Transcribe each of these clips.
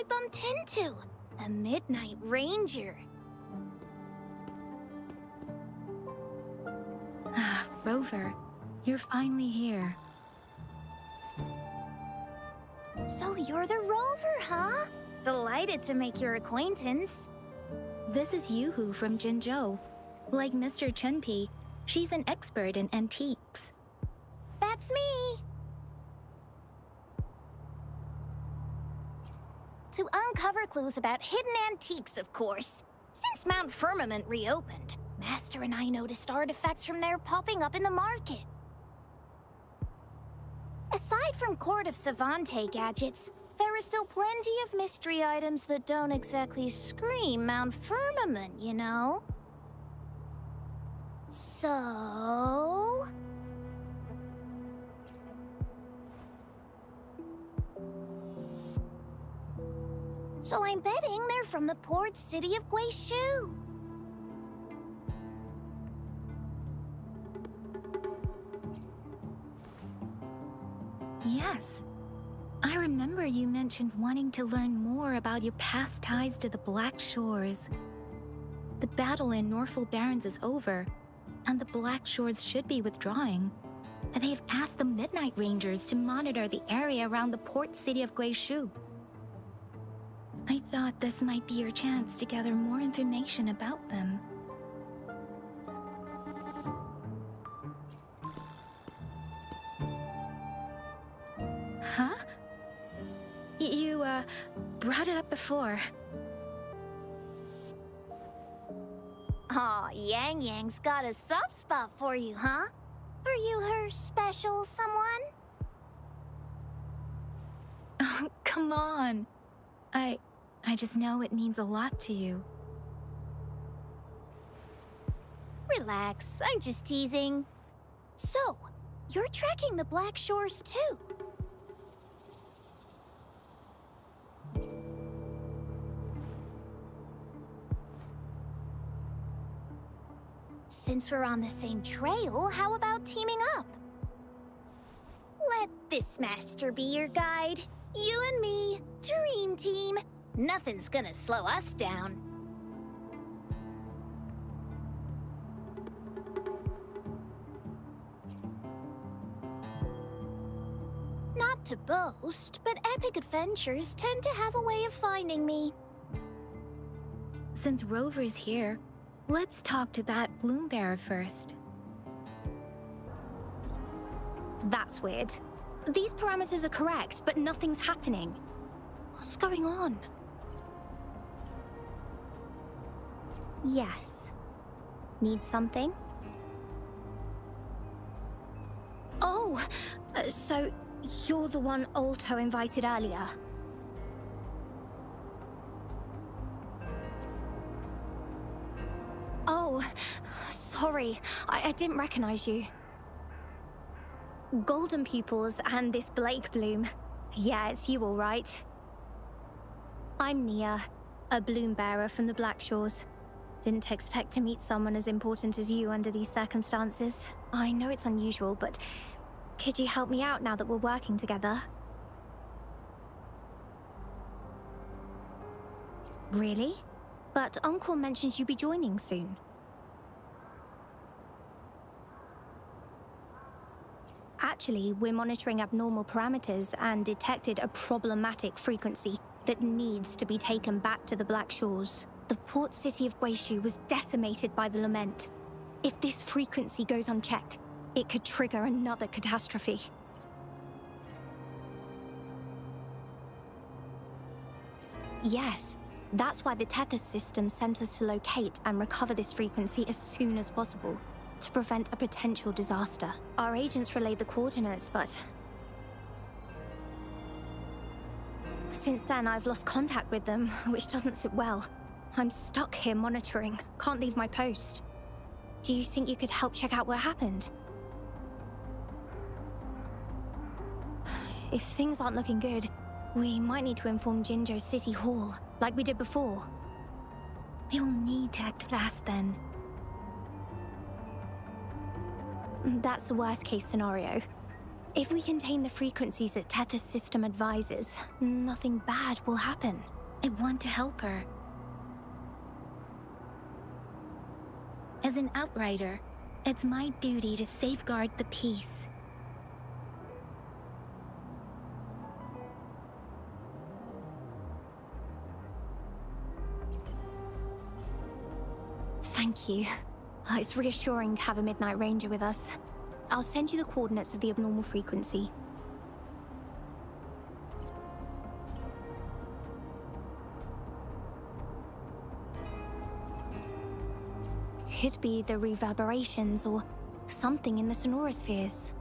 I bumped into? A Midnight Ranger. Rover, you're finally here. So you're the Rover, huh? Delighted to make your acquaintance. This is Yoo-hoo from Jinzhou. Like Mr. Chunpei, she's an expert in antiques. That's me! To uncover clues about hidden antiques, of course. Since Mount Firmament reopened, Master and I noticed artifacts from there popping up in the market. Aside from Court of Savante gadgets, there are still plenty of mystery items that don't exactly scream Mount Firmament, you know? So... So I'm betting they're from the port city of Guizhou. Yes. I remember you mentioned wanting to learn more about your past ties to the Black Shores. The battle in Norfolk Barrens is over, and the Black Shores should be withdrawing. They've asked the Midnight Rangers to monitor the area around the port city of Guizhou. I thought this might be your chance to gather more information about them. Huh? You, brought it up before. Aw, Yang Yang's got a soft spot for you, huh? Are you her special someone? Oh, come on. I just know it means a lot to you. Relax, I'm just teasing. So, you're tracking the Black Shores too? Since we're on the same trail, how about teaming up? Let this master be your guide. You and me, dream team. Nothing's gonna slow us down. Not to boast, but epic adventures tend to have a way of finding me. Since Rover's here, let's talk to that Bloombearer first. That's weird. These parameters are correct, but nothing's happening. What's going on? Yes. Need something? Oh, so you're the one Alto invited earlier. Oh, sorry. I didn't recognize you. Golden Pupils and this Blake Bloom. Yeah, it's you all right. I'm Nia, a bloom bearer from the Black Shores. Didn't expect to meet someone as important as you under these circumstances. I know it's unusual, but could you help me out now that we're working together? Really? But Uncle mentioned you'd be joining soon. Actually, we're monitoring abnormal parameters and detected a problematic frequency that needs to be taken back to the Black Shores. The port city of Guizhou was decimated by the lament. If this frequency goes unchecked, it could trigger another catastrophe. Yes, that's why the Tethys system sent us to locate and recover this frequency as soon as possible, to prevent a potential disaster. Our agents relayed the coordinates, but since then I've lost contact with them, which doesn't sit well. I'm stuck here monitoring, can't leave my post. Do you think you could help check out what happened? If things aren't looking good, we might need to inform Jinzhou City Hall, like we did before. We'll need to act fast then. That's the worst case scenario. If we contain the frequencies that Tethys system advises, nothing bad will happen. I want to help her. As an outrider, it's my duty to safeguard the peace. Thank you. It's reassuring to have a Midnight Ranger with us. I'll send you the coordinates of the abnormal frequency. Could be the reverberations or something in the sonorospheres.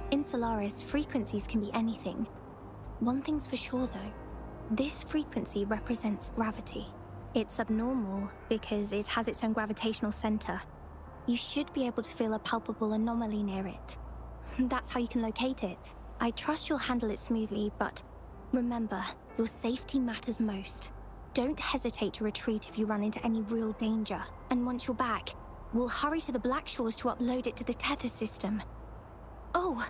In Solaris, frequencies can be anything. One thing's for sure though. This frequency represents gravity. It's abnormal because it has its own gravitational center. You should be able to feel a palpable anomaly near it. That's how you can locate it. I trust you'll handle it smoothly, but remember, your safety matters most. Don't hesitate to retreat if you run into any real danger. And once you're back, we'll hurry to the Black Shores to upload it to the Tethys system. Oh,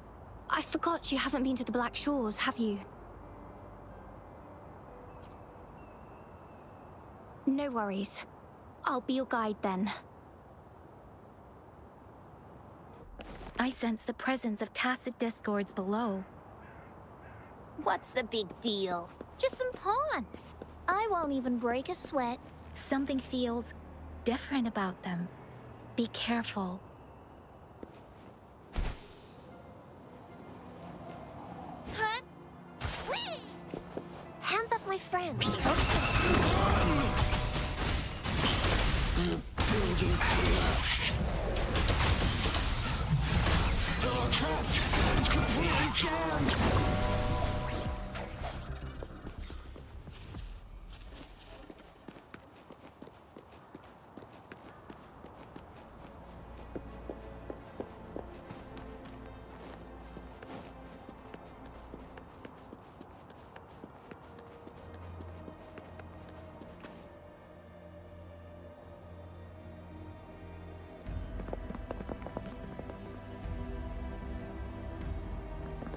I forgot you haven't been to the Black Shores, have you? No worries. I'll be your guide then. I sense the presence of tacit discords below. What's the big deal? Just some pawns. I won't even break a sweat. Something feels different about them. Be careful. Huh? Whee! Hands off my friend.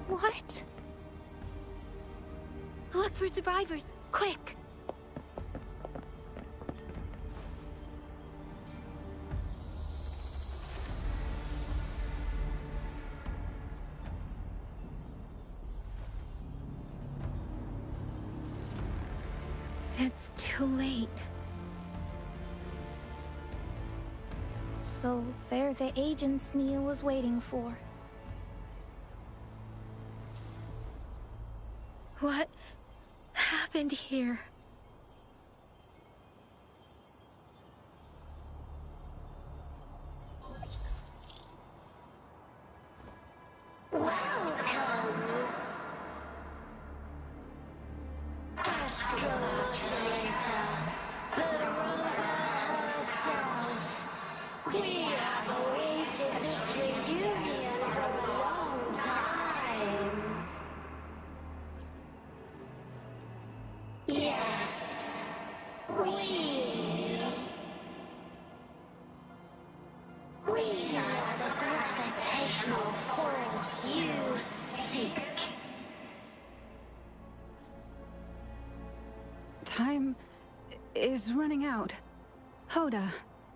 What? Look for survivors, quick! It's too late. So they're the agents Nia was waiting for. What happened here? Time is running out. Hoda.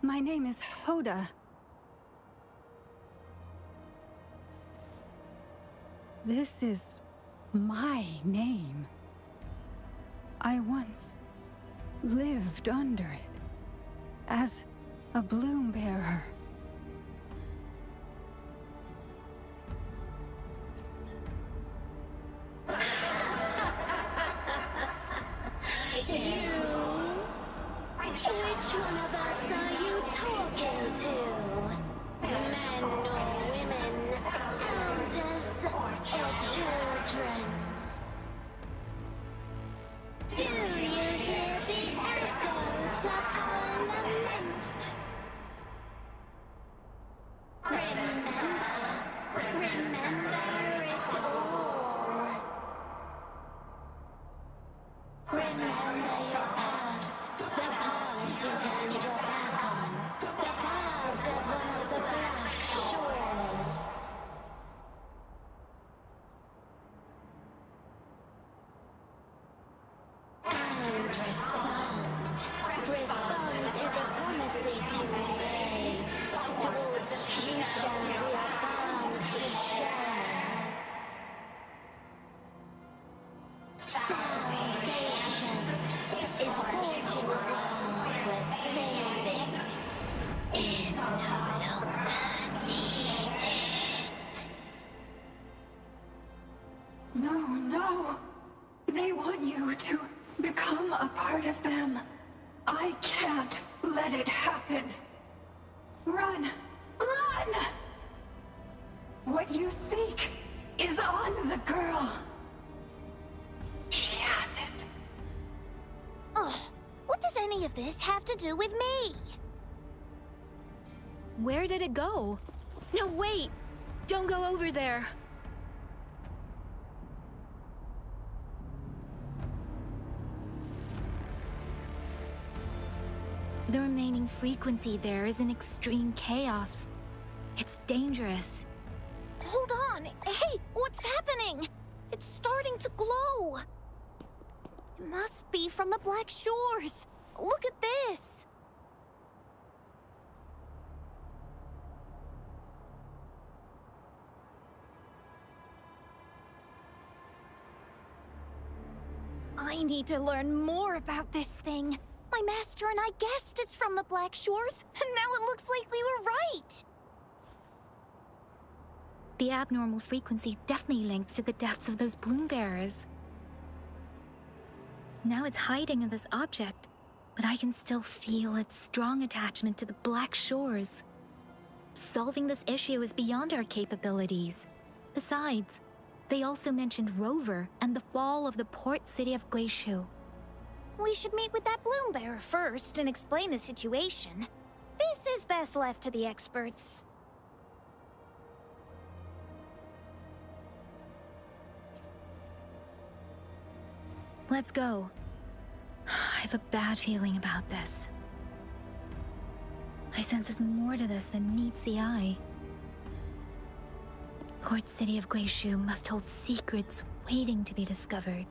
My name is Hoda. This is my name. I once lived under it as a bloom bearer. Which one of us are you talking to? Men or women? Elders or children? Do you hear the echoes of our lament? No, no. They want you to become a part of them. I can't let it happen. Run! Run! What you seek is on the girl. She has it. Ugh, what does any of this have to do with me? Where did it go? No, wait! Don't go over there! The remaining frequency there is in extreme chaos. It's dangerous. Hold on. Hey, what's happening? It's starting to glow. It must be from the Black Shores. Look at this. I need to learn more about this thing. My master and I guessed it's from the Black Shores, and now it looks like we were right. The abnormal frequency definitely links to the deaths of those bloom bearers. Now it's hiding in this object, but I can still feel its strong attachment to the Black Shores. Solving this issue is beyond our capabilities. Besides, they also mentioned Rover and the fall of the port city of Guishu. We should meet with that bloom bearer first and explain the situation. This is best left to the experts. Let's go. I have a bad feeling about this. I sense there's more to this than meets the eye. Port City of Guishu must hold secrets waiting to be discovered.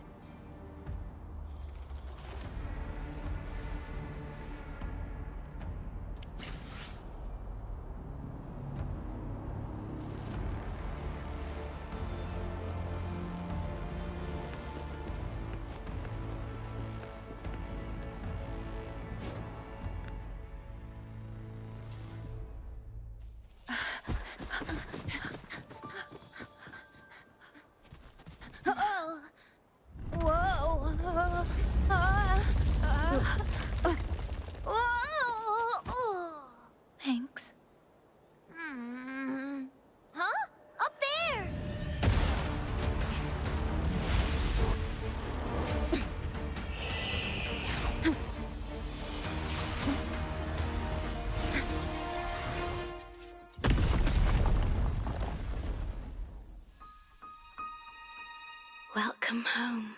Thanks. Huh? Up there! Welcome home.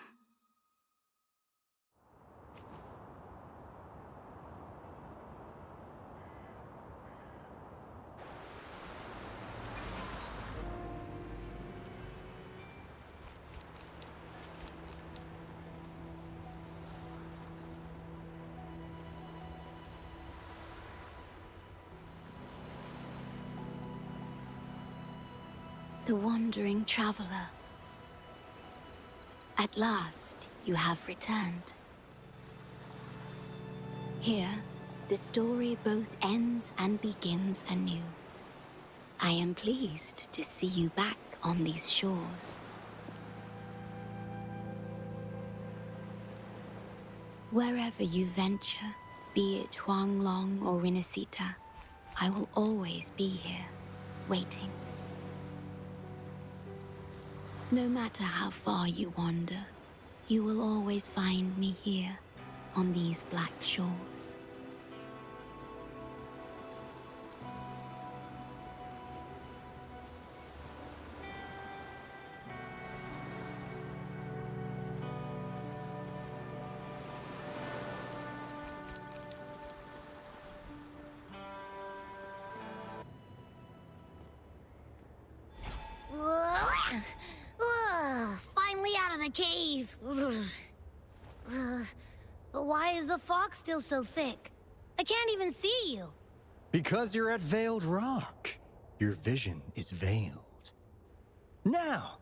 The wandering traveler. At last, you have returned. Here, the story both ends and begins anew. I am pleased to see you back on these shores. Wherever you venture, be it Huanglong or Rinasita, I will always be here, waiting. No matter how far you wander, you will always find me here, on these black shores. Finally out of the cave. But why is the fog still so thick? I can't even see you. Because you're at Veiled Rock. Your vision is veiled. Now,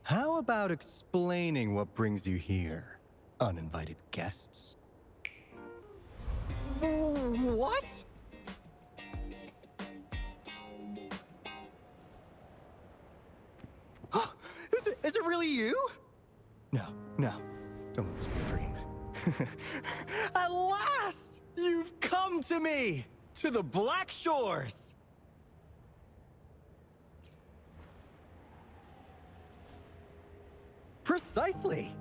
how about explaining what brings you here, uninvited guests? What? Is Was it really you? No, no. Don't let this be a dream. At last! You've come to me! To the Black Shores! Precisely!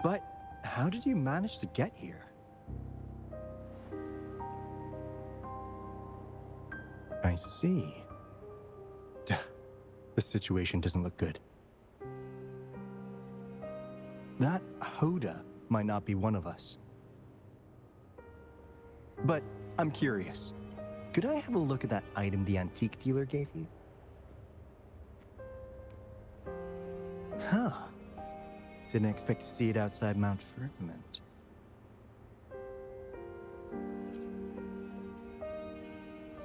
But how did you manage to get here? I see. The situation doesn't look good. That Hoda might not be one of us. But I'm curious. Could I have a look at that item the antique dealer gave you? Huh. Didn't expect to see it outside Mount Firmament.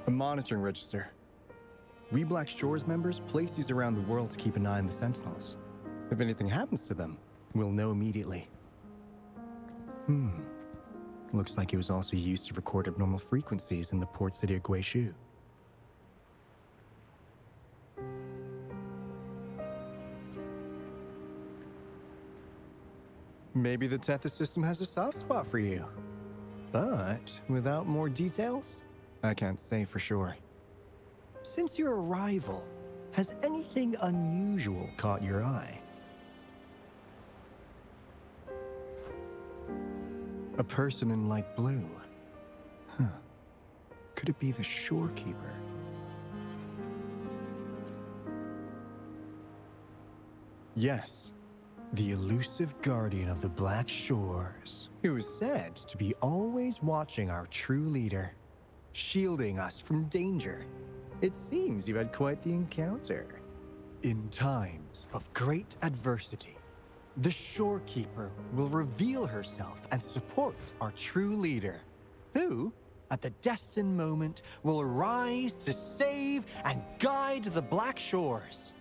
A monitoring register. We Black Shores members place these around the world to keep an eye on the Sentinels. If anything happens to them, we'll know immediately. Looks like it was also used to record abnormal frequencies in the port city of Guishu. Maybe the Tethys system has a soft spot for you. But without more details, I can't say for sure. Since your arrival, has anything unusual caught your eye? A person in light blue. Huh. Could it be the shorekeeper? Yes. The elusive guardian of the Black Shores, who is said to be always watching our true leader, shielding us from danger. It seems you've had quite the encounter. In times of great adversity, the shorekeeper will reveal herself and support our true leader, who, at the destined moment, will arise to save and guide the Black Shores.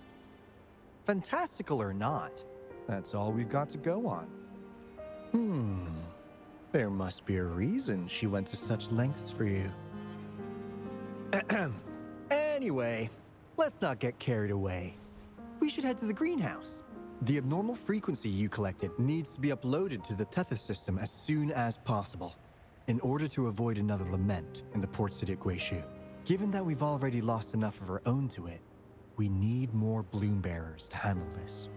Fantastical or not, that's all we've got to go on. There must be a reason she went to such lengths for you. Anyway, let's not get carried away. We should head to the greenhouse. The abnormal frequency you collected needs to be uploaded to the Tethys system as soon as possible, in order to avoid another lament in the port city of Guishu. Given that we've already lost enough of our own to it, we need more bloom bearers to handle this.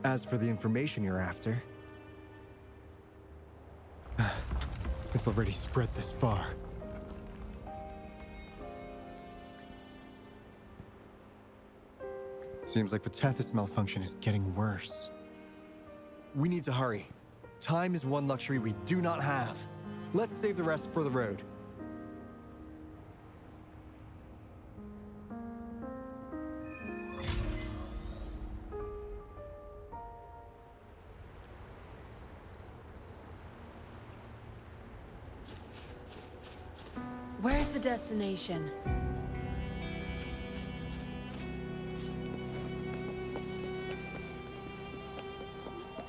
As for the information you're after, it's already spread this far. Seems like the Tethys malfunction is getting worse. We need to hurry. Time is one luxury we do not have. Let's save the rest for the road. Where's the destination?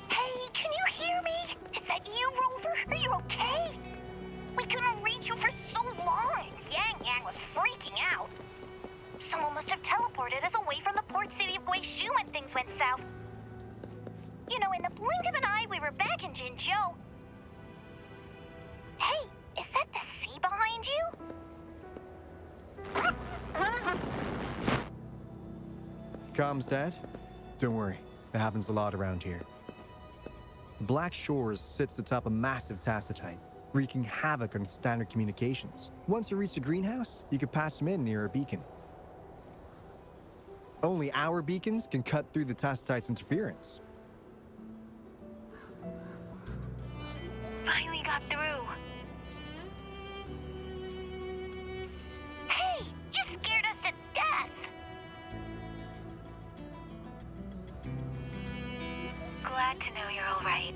Hey, can you hear me? Is that you, Rover? Are you okay? We couldn't reach you for so long. Yang was freaking out. Someone must have teleported us away from the port city of Guishu when things went south. You know, in the blink of an eye, we were back in Jinzhou. Hey, is that the sea behind you? Comms, Dad? Don't worry, it happens a lot around here. The Black Shores sits atop a massive tacitite, wreaking havoc on standard communications. Once you reach the greenhouse, you can patch them in near a beacon. Only our beacons can cut through the tacitite's interference. Finally got through. Hey, you scared us to death. Glad to know you're all right.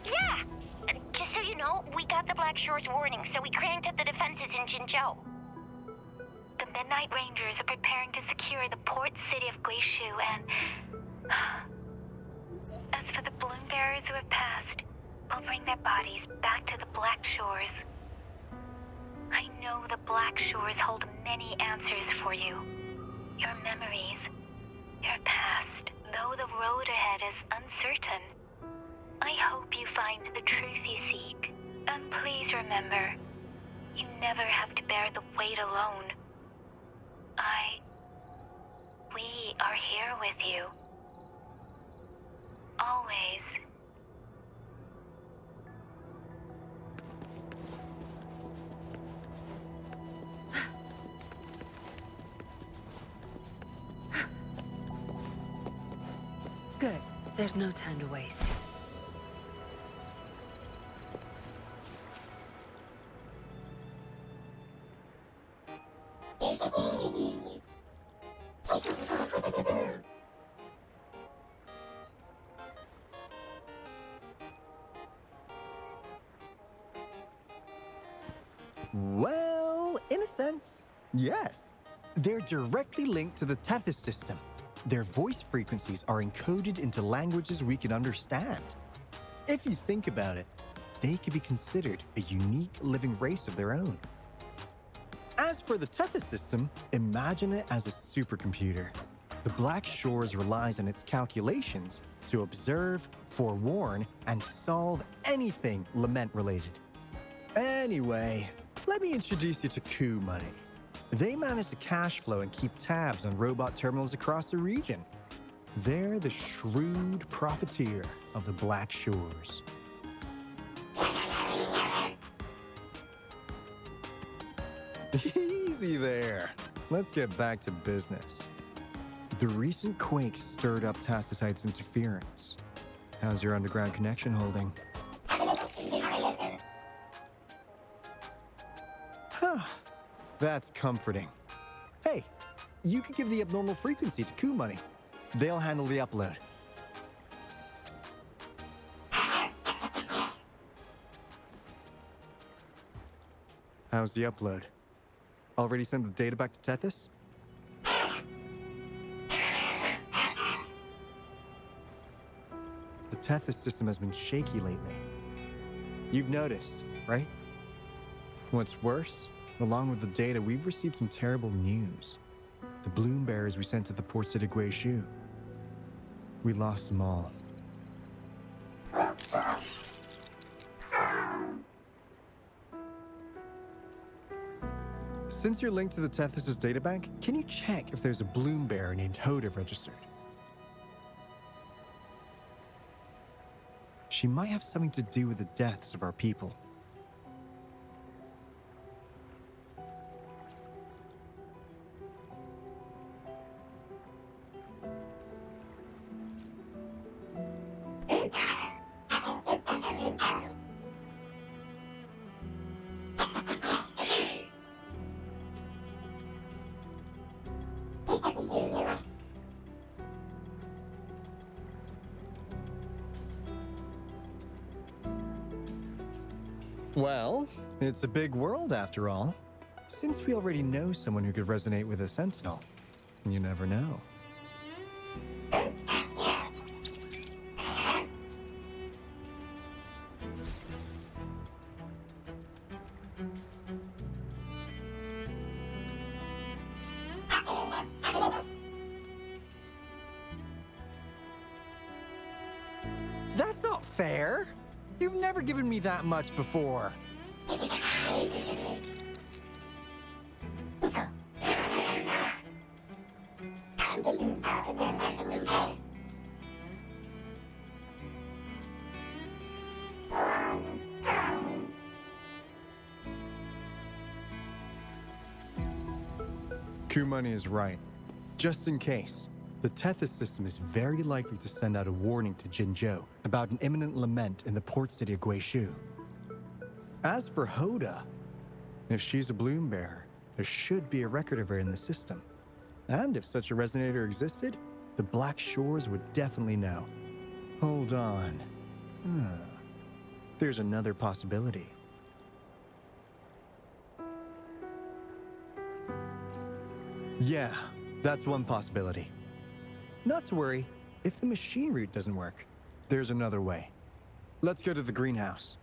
Yeah! Just so you know, we got the Black Shores warning, so we cranked up the defenses in Jinzhou. know. The Midnight Rangers are preparing to secure the port city of Guishu, and as for the balloon bearers who have passed, we'll bring their bodies back to the Black Shores. I know the Black Shores hold many answers for you. Your memories, your past, though the road ahead is uncertain. I hope you find the truth you seek. And please remember, you never have to bear the weight alone. We are here with you. Always. Good. There's no time to waste. Well, in a sense, yes. They're directly linked to the Tethys system. Their voice frequencies are encoded into languages we can understand. If you think about it, they could be considered a unique living race of their own. As for the Tethys system, imagine it as a supercomputer. The Black Shores relies on its calculations to observe, forewarn, and solve anything lament-related. Anyway, let me introduce you to Coup Money. They manage to cash flow and keep tabs on robot terminals across the region. They're the shrewd profiteer of the Black Shores. Easy there. Let's get back to business. The recent quake stirred up Tacitite's interference. How's your underground connection holding? Huh. That's comforting. Hey, you could give the abnormal frequency to Coup Money. They'll handle the upload. How's the upload? Already sent the data back to Tethys? The Tethys system has been shaky lately. You've noticed, right? What's worse, along with the data, we've received some terrible news. The balloon bearers we sent to the port city Guishu. We lost them all. Since you're linked to the Tethys' databank, can you check if there's a balloon bearer named Hoda registered? She might have something to do with the deaths of our people. Well, it's a big world after all. Since we already know someone who could resonate with a Sentinel, you never know. That's not fair. You've never given me that much before. Coup Money is right. Just in case, the Tethys system is very likely to send out a warning to Jinzhou about an imminent lament in the port city of Guishu. As for Hoda, if she's a balloon bearer, there should be a record of her in the system. And if such a resonator existed, the Black Shores would definitely know. Hold on. There's another possibility. Yeah, that's one possibility. Not to worry, if the machine route doesn't work, there's another way. Let's go to the greenhouse.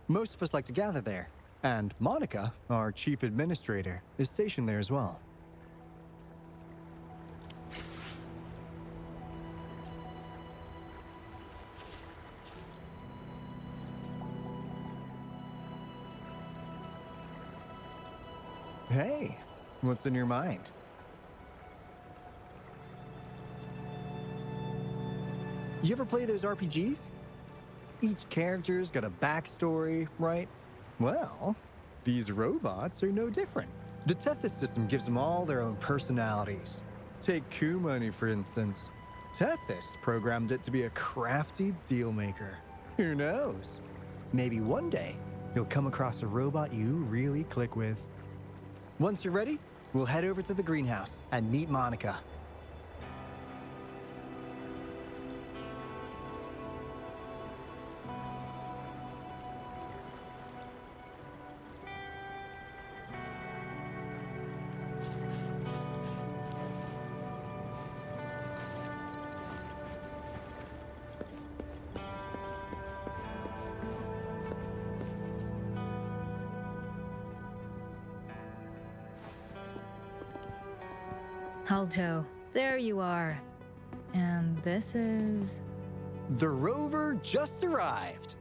Most of us like to gather there, and Monica, our chief administrator, is stationed there as well. Hey, what's in your mind? You ever play those RPGs? Each character's got a backstory, right? Well, these robots are no different. The Tethys system gives them all their own personalities. Take Kumani, for instance. Tethys programmed it to be a crafty deal maker. Who knows? Maybe one day, you'll come across a robot you really click with. Once you're ready, we'll head over to the greenhouse and meet Monica. Alto, there you are. And this is... The rover just arrived.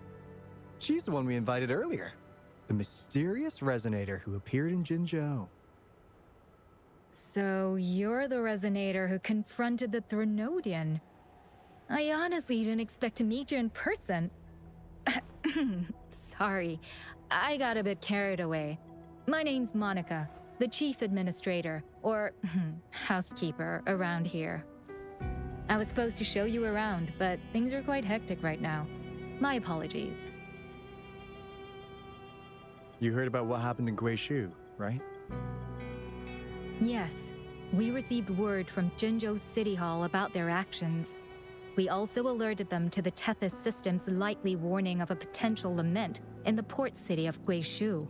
She's the one we invited earlier. The mysterious resonator who appeared in Jinzhou. So you're the resonator who confronted the Threnodian. I honestly didn't expect to meet you in person. Sorry, I got a bit carried away. My name's Monica, the chief administrator, or housekeeper around here. I was supposed to show you around, but things are quite hectic right now. My apologies. You heard about what happened in Guishu, right? Yes, we received word from Jinzhou City Hall about their actions. We also alerted them to the Tethys system's likely warning of a potential lament in the port city of Guishu.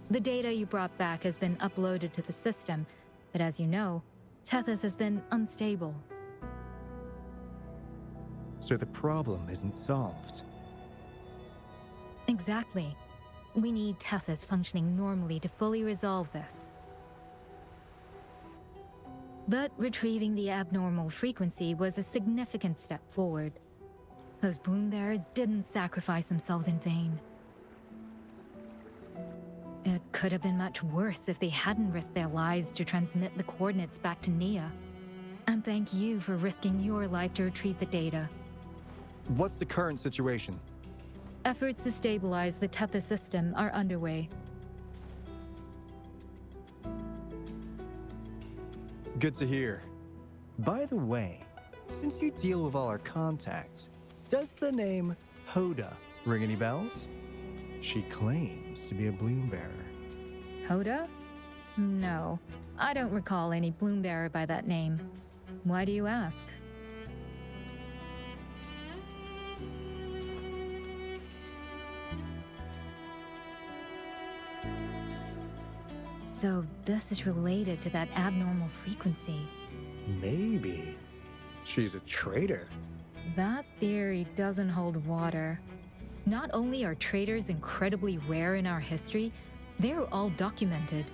The data you brought back has been uploaded to the system, but as you know, Tethys has been unstable. So the problem isn't solved. Exactly. We need Tethys functioning normally to fully resolve this. But retrieving the abnormal frequency was a significant step forward. Those bloom bearers didn't sacrifice themselves in vain. It could have been much worse if they hadn't risked their lives to transmit the coordinates back to Nia. And thank you for risking your life to retrieve the data. What's the current situation? Efforts to stabilize the Tethys system are underway. Good to hear. By the way, since you deal with all our contacts, does the name Hoda ring any bells? She claims to be a bloom bearer. Hoda? No, I don't recall any bloom bearer by that name. Why do you ask? So this is related to that abnormal frequency. Maybe. She's a traitor. That theory doesn't hold water. Not only are traitors incredibly rare in our history, they're all documented.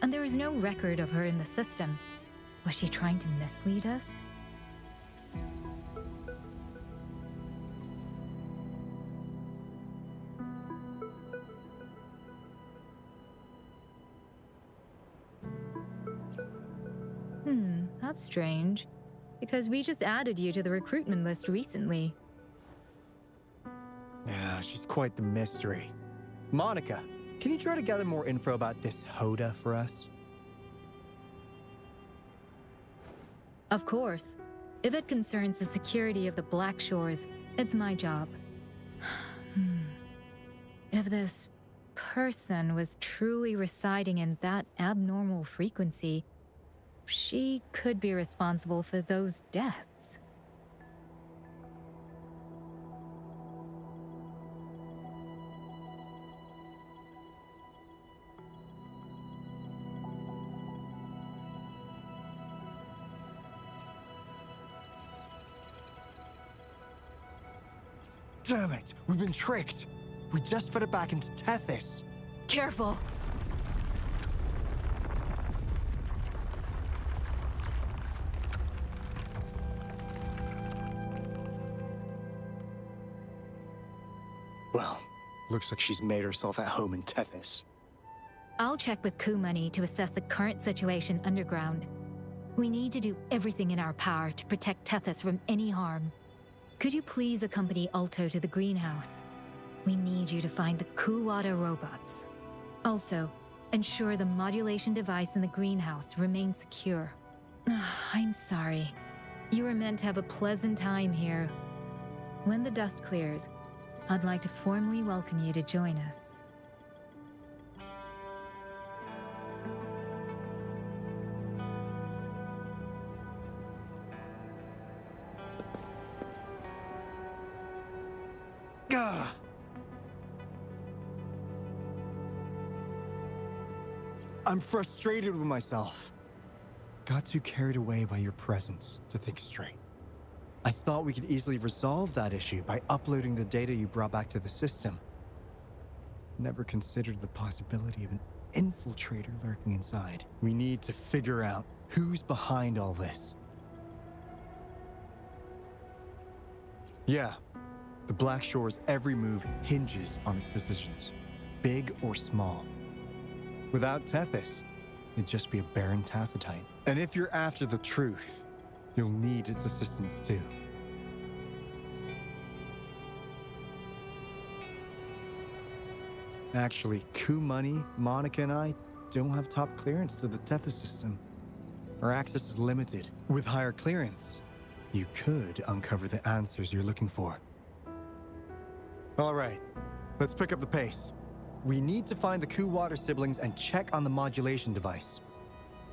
And there is no record of her in the system. Was she trying to mislead us? That's strange. Because we just added you to the recruitment list recently. Yeah, she's quite the mystery. Monica, can you try to gather more info about this Hoda for us? Of course. If it concerns the security of the Black Shores, it's my job. If this person was truly residing in that abnormal frequency, she could be responsible for those deaths. Damn it! We've been tricked! We just fed it back into Tethys. Careful! Well, looks like she's made herself at home in Tethys. I'll check with Coup Money to assess the current situation underground. We need to do everything in our power to protect Tethys from any harm. Could you please accompany Alto to the greenhouse? We need you to find the Kuwata robots. Also, ensure the modulation device in the greenhouse remains secure. I'm sorry. You were meant to have a pleasant time here. When the dust clears, I'd like to formally welcome you to join us. Gah! I'm frustrated with myself. Got too carried away by your presence to think straight. I thought we could easily resolve that issue by uploading the data you brought back to the system. Never considered the possibility of an infiltrator lurking inside. We need to figure out who's behind all this. Yeah, the Black Shore's every move hinges on its decisions, big or small. Without Tethys, it'd just be a barren Tacitite. And if you're after the truth, you'll need its assistance too. Actually, Coup Money, Monica, and I don't have top clearance to the Tethys system. Our access is limited. With higher clearance, you could uncover the answers you're looking for. All right, let's pick up the pace. We need to find the Kuwata siblings and check on the modulation device.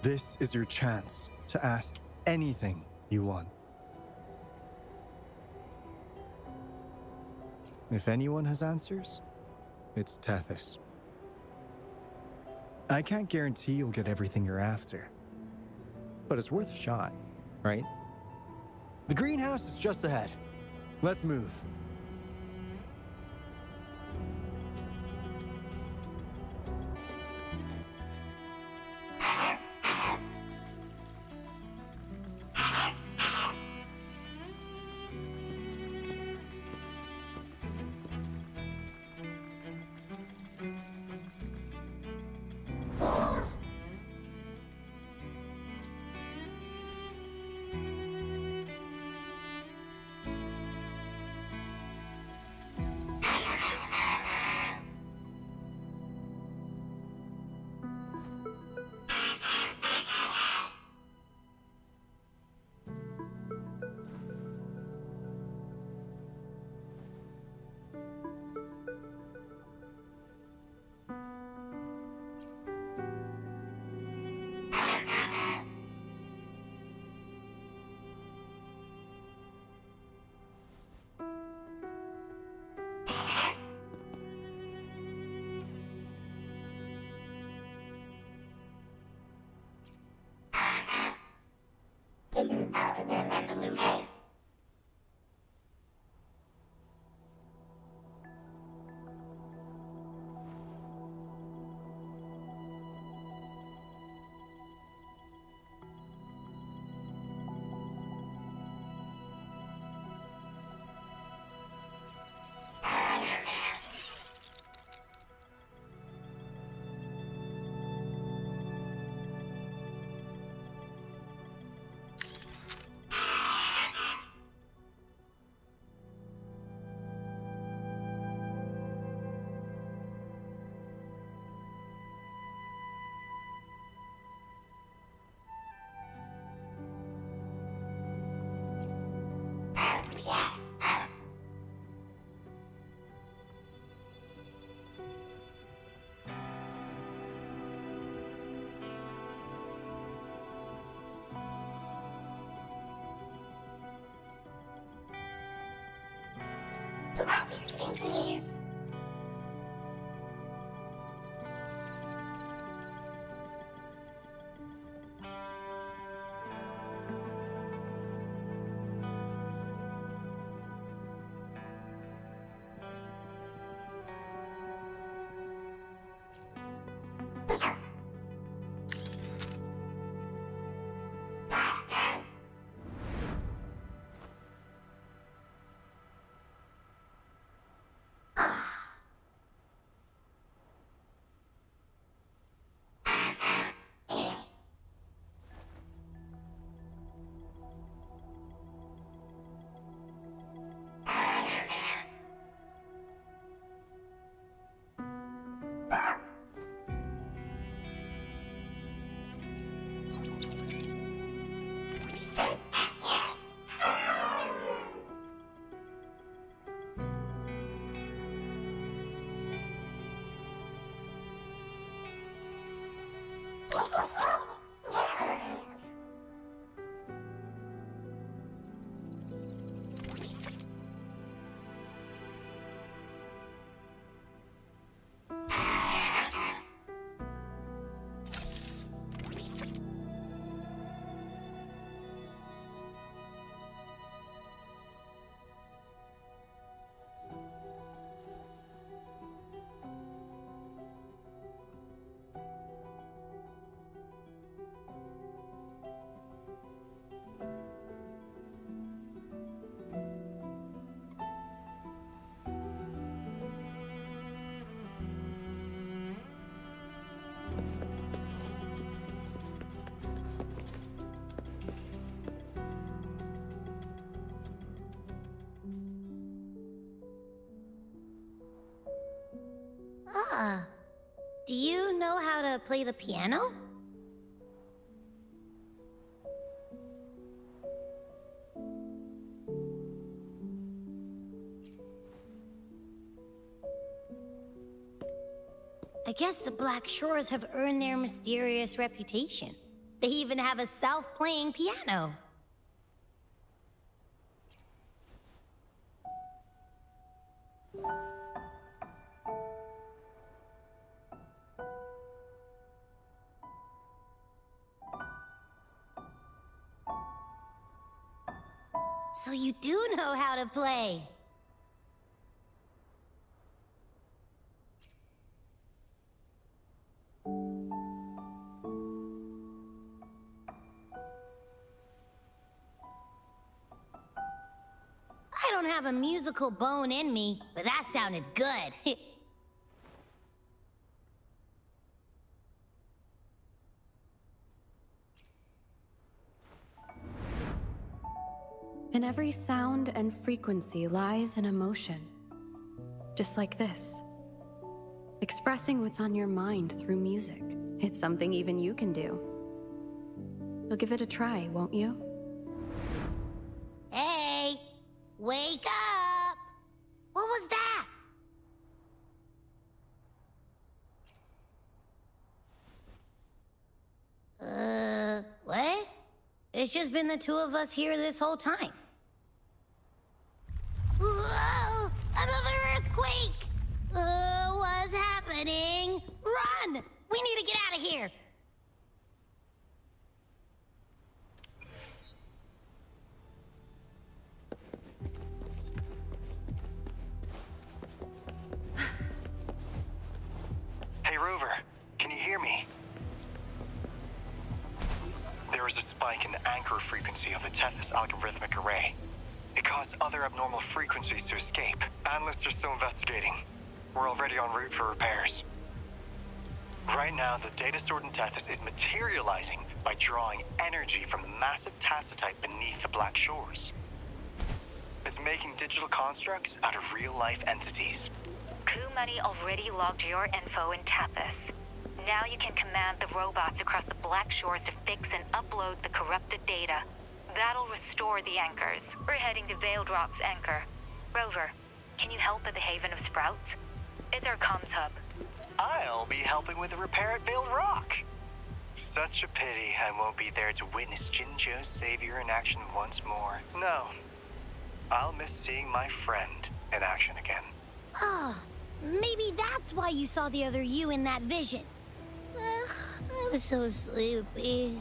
This is your chance to ask anything you want. If anyone has answers, it's Tethys. I can't guarantee you'll get everything you're after, but it's worth a shot, right? The greenhouse is just ahead. Let's move. Ah, do you know how to play the piano? I guess the Black Shores have earned their mysterious reputation. They even have a self-playing piano. So you do know how to play. I don't have a musical bone in me, but that sounded good. In every sound and frequency lies an emotion. Just like this. Expressing what's on your mind through music. It's something even you can do. You'll give it a try, won't you? Hey! Wake up! What was that? What? It's just been the two of us here this whole time. Whoa! Another earthquake! What's happening? Run! We need to get out of here! Hey, Rover, can you hear me? There was a spike in the anchor frequency of the Tethys algorithmic array. It caused other abnormal frequencies to escape. Analysts are still investigating. We're already en route for repairs. Right now, the data stored in Tethys is materializing by drawing energy from the massive tacitite beneath the Black Shores. It's making digital constructs out of real-life entities. Coup Money already logged your info in Tethys. Now you can command the robots across the Black Shores to fix and upload the corrupted data. That'll restore the anchors. We're heading to Veiled Rock's anchor. Rover, can you help at the Haven of Sprouts? It's our comms hub. I'll be helping with the repair at Veiled Rock. Such a pity I won't be there to witness Jinjo's savior in action once more. No, I'll miss seeing my friend in action again. Oh, maybe that's why you saw the other you in that vision. I'm so sleepy.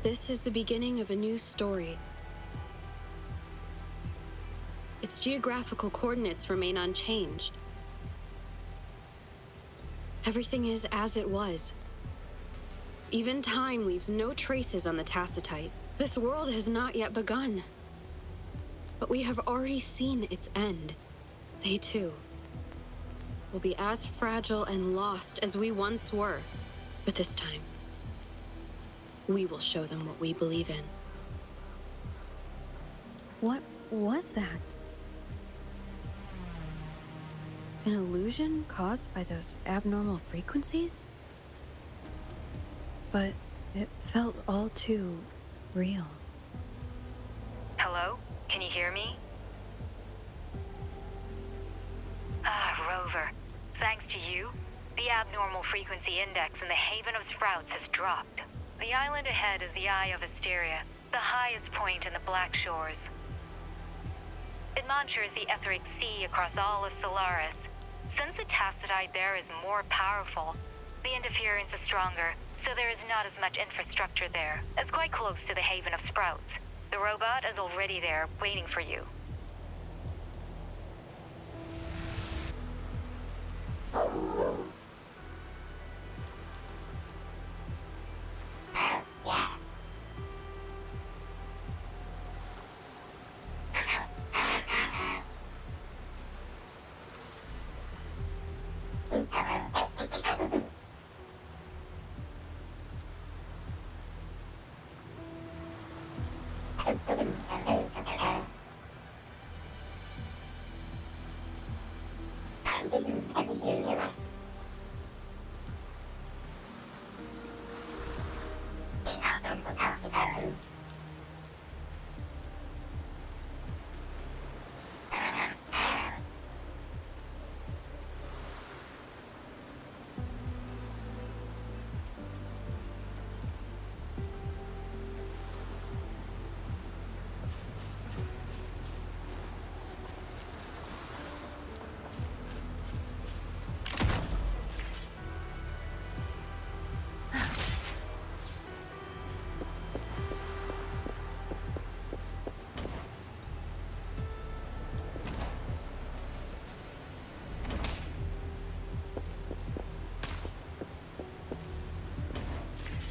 This is the beginning of a new story. Its geographical coordinates remain unchanged. Everything is as it was. Even time leaves no traces on the Tacitite. This world has not yet begun. But we have already seen its end. They too will be as fragile and lost as we once were. But this time, we will show them what we believe in. What was that? An illusion caused by those abnormal frequencies? But it felt all too real. Hello? Can you hear me? Rover. Thanks to you, the abnormal frequency index in the Haven of Sprouts has dropped. The island ahead is the Eye of Asteria, the highest point in the Black Shores. It monitors the etheric sea across all of Solaris. Since the Tacitite there is more powerful, the interference is stronger, so there is not as much infrastructure there. It's quite close to the Haven of Sprouts. The robot is already there, waiting for you.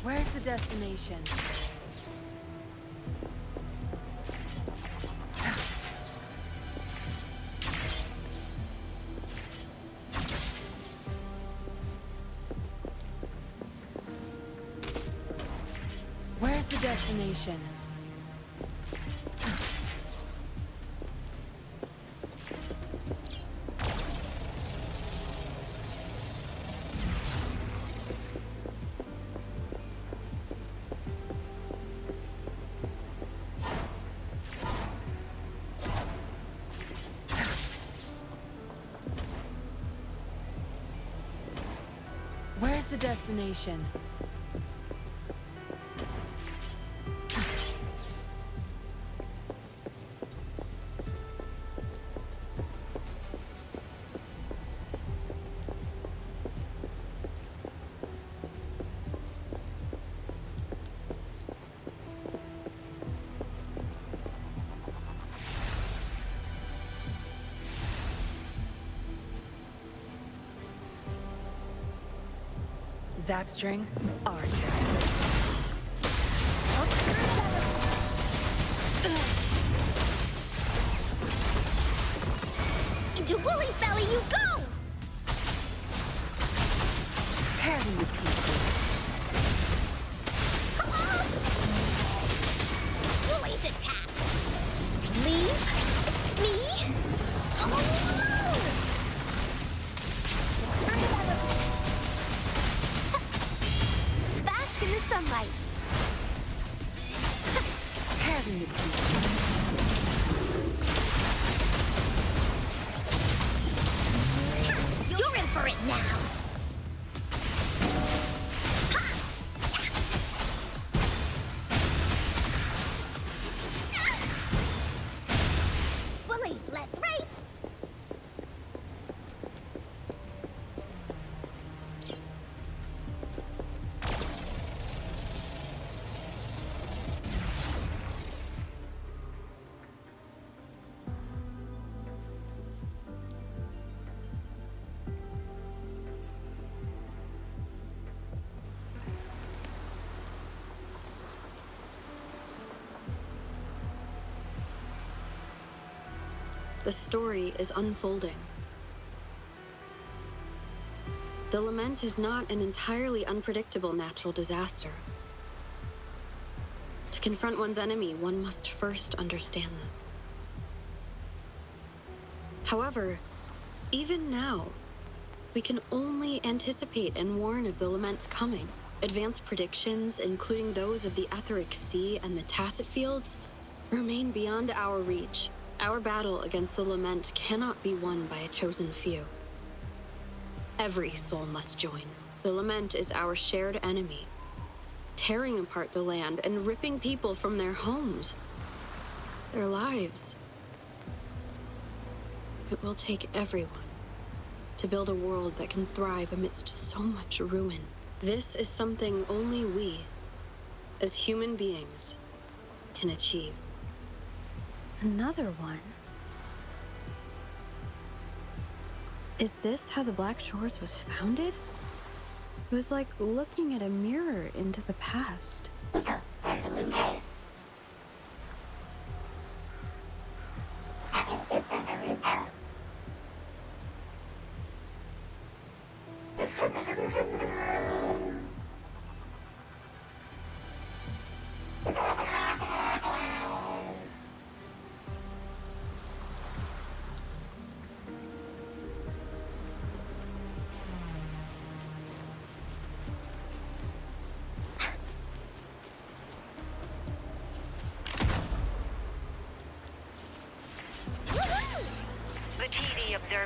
Where's the destination? Where's the destination? Where's the destination? Zapstring, our turn. Into Woolly's belly you go! Tear them to pieces. Come on! Woolly's attack! Leave me alone! Bask in the sunlight. Tear them to pieces. You're in for it now! Woolies, let's race! The story is unfolding. The lament is not an entirely unpredictable natural disaster. To confront one's enemy, one must first understand them. However, even now, we can only anticipate and warn of the lament's coming. Advanced predictions, including those of the Etheric Sea and the Tacit Fields, remain beyond our reach. Our battle against the lament cannot be won by a chosen few. Every soul must join. The lament is our shared enemy, tearing apart the land and ripping people from their homes, their lives. It will take everyone to build a world that can thrive amidst so much ruin. This is something only we, as human beings, can achieve. Another one? Is this how the Black Shores was founded? It was like looking at a mirror into the past.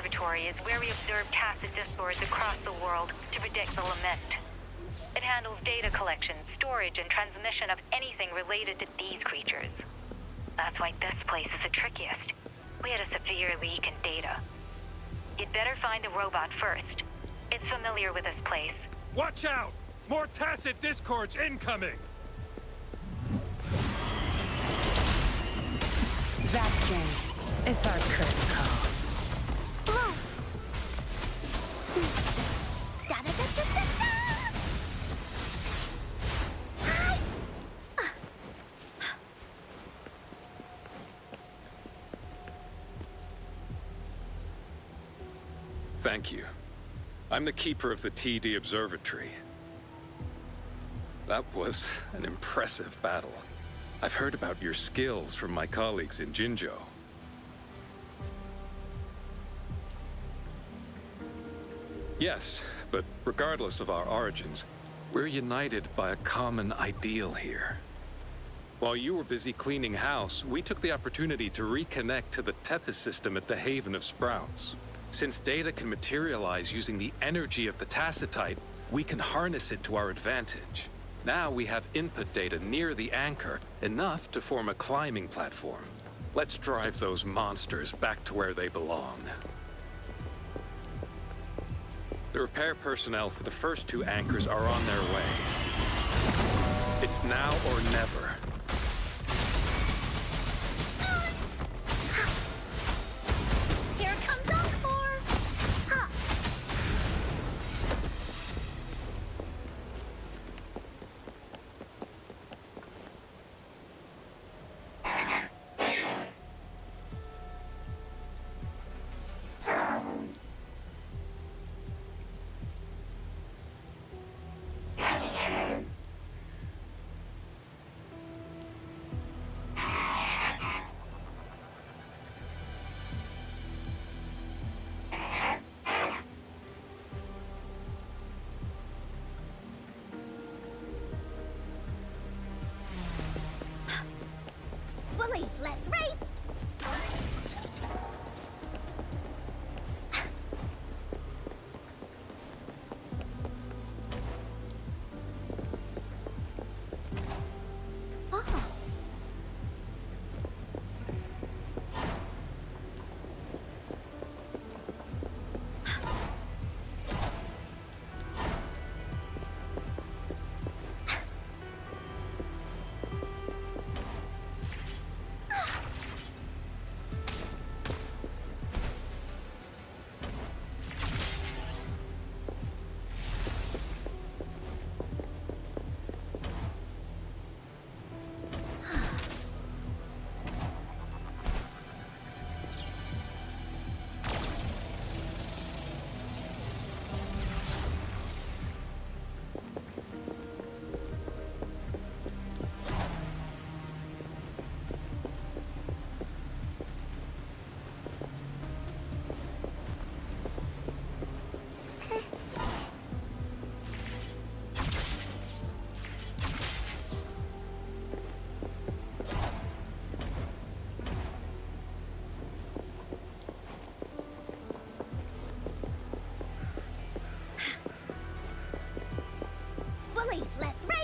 Observatory is where we observe tacit discords across the world to predict the lament. It handles data collection, storage, and transmission of anything related to these creatures. That's why this place is the trickiest. We had a severe leak in data. You'd better find the robot first. It's familiar with this place. Watch out! More tacit discords incoming! Wuthering. It's our curtain call. Blue! Da-da-da-da-da-da! Hi! Thank you. I'm the keeper of the TD Observatory. That was an impressive battle. I've heard about your skills from my colleagues in Jinzhou. Yes, but regardless of our origins, we're united by a common ideal here. While you were busy cleaning house, we took the opportunity to reconnect to the Tethys system at the Haven of Sprouts. Since data can materialize using the energy of the Tacitite, we can harness it to our advantage. Now we have input data near the anchor, enough to form a climbing platform. Let's drive those monsters back to where they belong. The repair personnel for the first two anchors are on their way. It's now or never. Here comes Encore! Ha! Woolies, let's race! Oh. Woolies, let's race!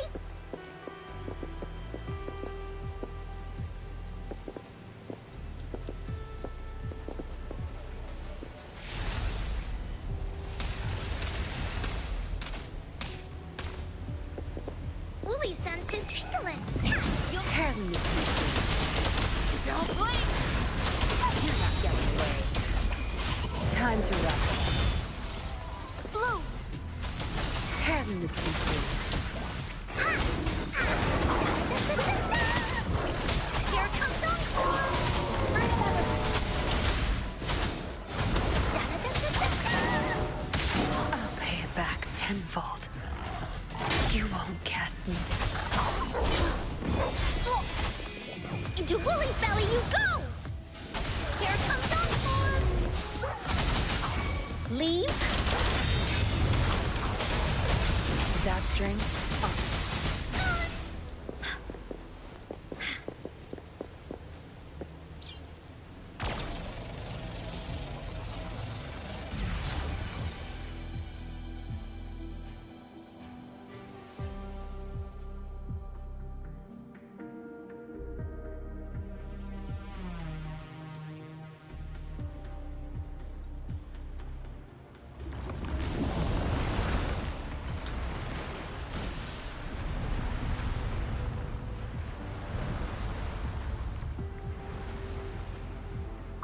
Woolly sense is tingling. You'll Tear me to pieces. don't blink! You're not getting away. Time to rush. Blue! Tear me to pieces. Here comes Encore! I'll pay it back tenfold. You won't cast me Into Woolly's belly you go! Here comes Encore! Leave? Wuthering.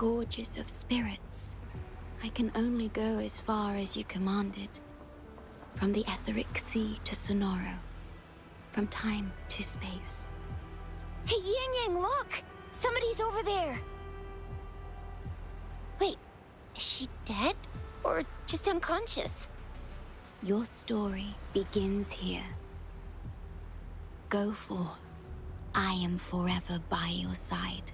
gorges of spirits. I can only go as far as you commanded. From the etheric sea to Sonoro. From time to space. Hey, Yang Yang, look! Somebody's over there! Wait, is she dead? Or just unconscious? Your story begins here. Go forth. I am forever by your side.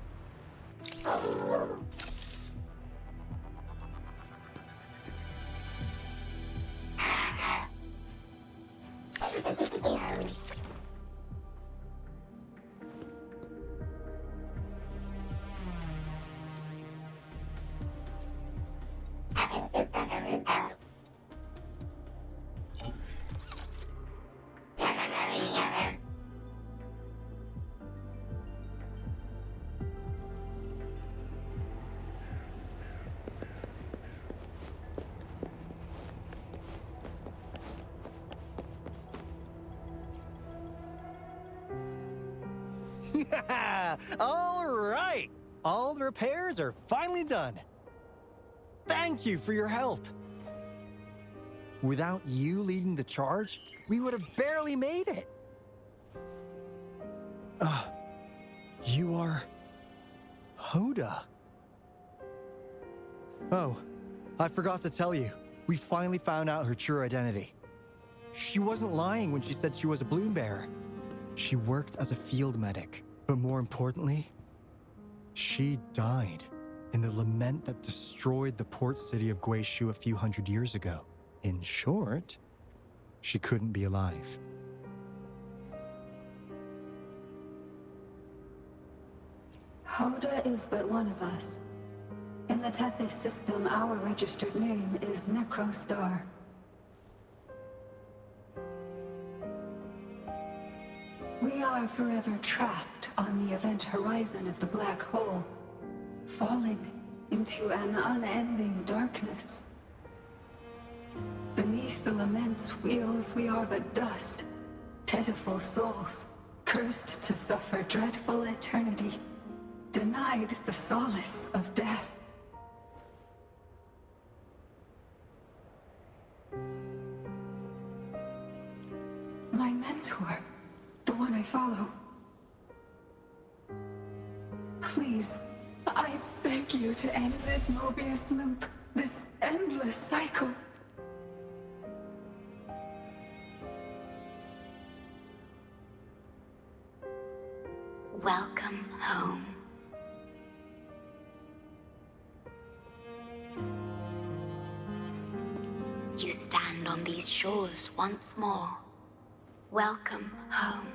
Yeah! All right! All the repairs are finally done. Thank you for your help. Without you leading the charge, we would have barely made it. You are... Hoda. Oh, I forgot to tell you. We finally found out her true identity. She wasn't lying when she said she was a bloom bearer. She worked as a field medic, but more importantly, she died in the lament that destroyed the port city of Guishu a few hundred years ago. In short, she couldn't be alive. Hoda is but one of us. In the Tethys system, our registered name is Necrostar. We are forever trapped on the event horizon of the black hole, falling into an unending darkness. Beneath the lament's wheels, we are but dust, pitiful souls, cursed to suffer dreadful eternity, denied the solace of death. My mentor, the one I follow. Please, I beg you to end this Mobius loop, this endless cycle. Welcome home. You stand on these shores once more. Welcome home.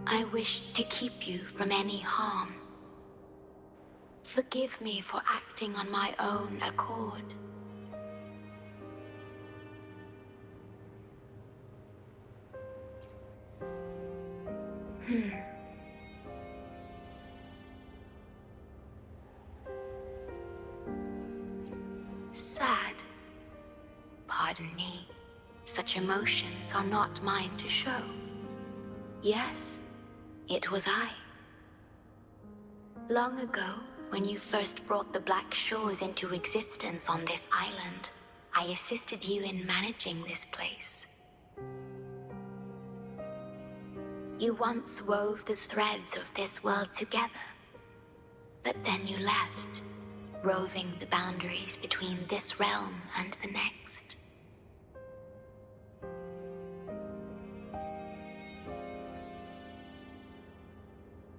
I wish to keep you from any harm. Forgive me for acting on my own accord. Sad. Pardon me. Such emotions are not mine to show. Yes, it was I. Long ago, when you first brought the Black Shores into existence on this island, I assisted you in managing this place. You once wove the threads of this world together, but then you left, roving the boundaries between this realm and the next.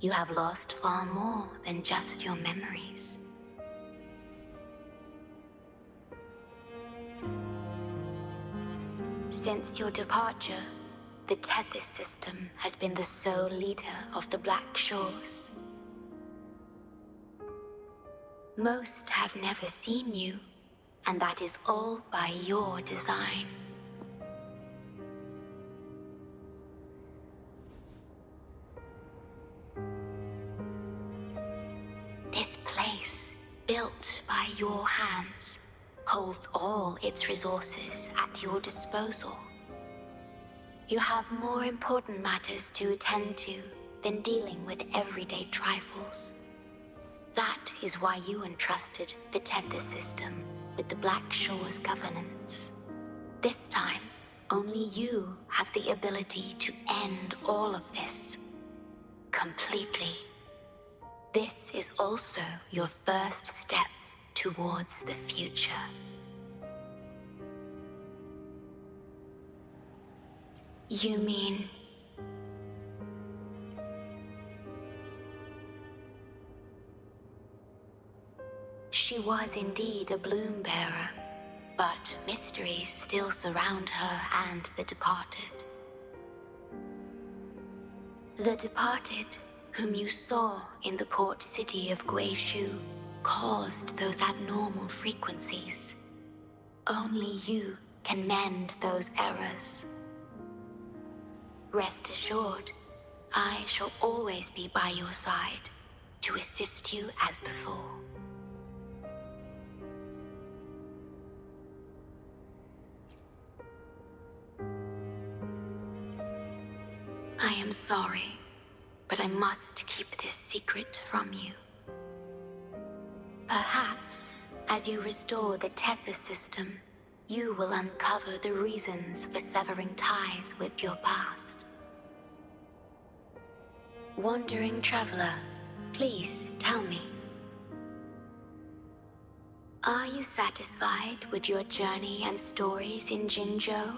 You have lost far more than just your memories. Since your departure, the Tethys system has been the sole leader of the Black Shores. Most have never seen you, and that is all by your design. This place, built by your hands, holds all its resources at your disposal. You have more important matters to attend to than dealing with everyday trifles. That is why you entrusted the tether system with the Black Shore's governance. This time, only you have the ability to end all of this. Completely. This is also your first step towards the future. You mean... She was indeed a bloom bearer, but mysteries still surround her and the departed. The departed, whom you saw in the port city of Guishu, caused those abnormal frequencies. Only you can mend those errors. Rest assured, I shall always be by your side to assist you as before. I am sorry, but I must keep this secret from you. Perhaps, as you restore the tether system, you will uncover the reasons for severing ties with your past. Wandering traveler, please tell me. Are you satisfied with your journey and stories in Jinzhou?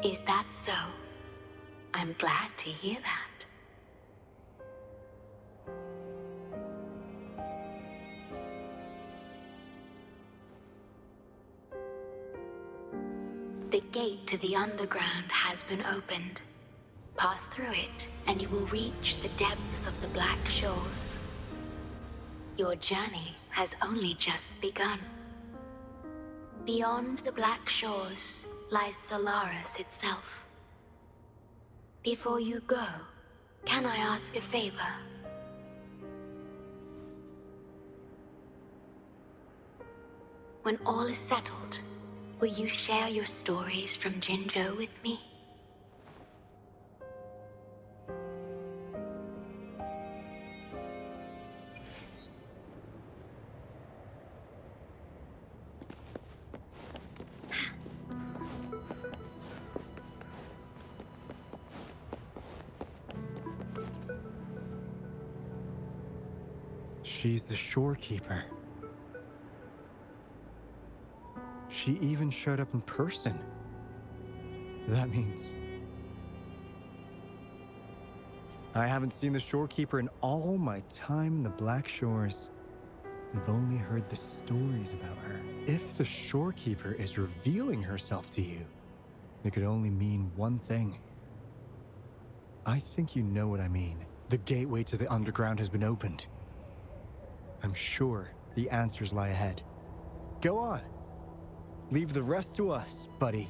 Is that so? I'm glad to hear that. The gate to the underground has been opened. Pass through it, and you will reach the depths of the Black Shores. Your journey has only just begun. Beyond the Black Shores lies Solaris itself. Before you go, can I ask a favor? When all is settled, will you share your stories from Jinzhou with me? She's the shorekeeper. She even showed up in person. That means... I haven't seen the shorekeeper in all my time in the Black Shores. I've only heard the stories about her. If the shorekeeper is revealing herself to you, it could only mean one thing. I think you know what I mean. The gateway to the underground has been opened. I'm sure the answers lie ahead. Go on. Leave the rest to us, buddy.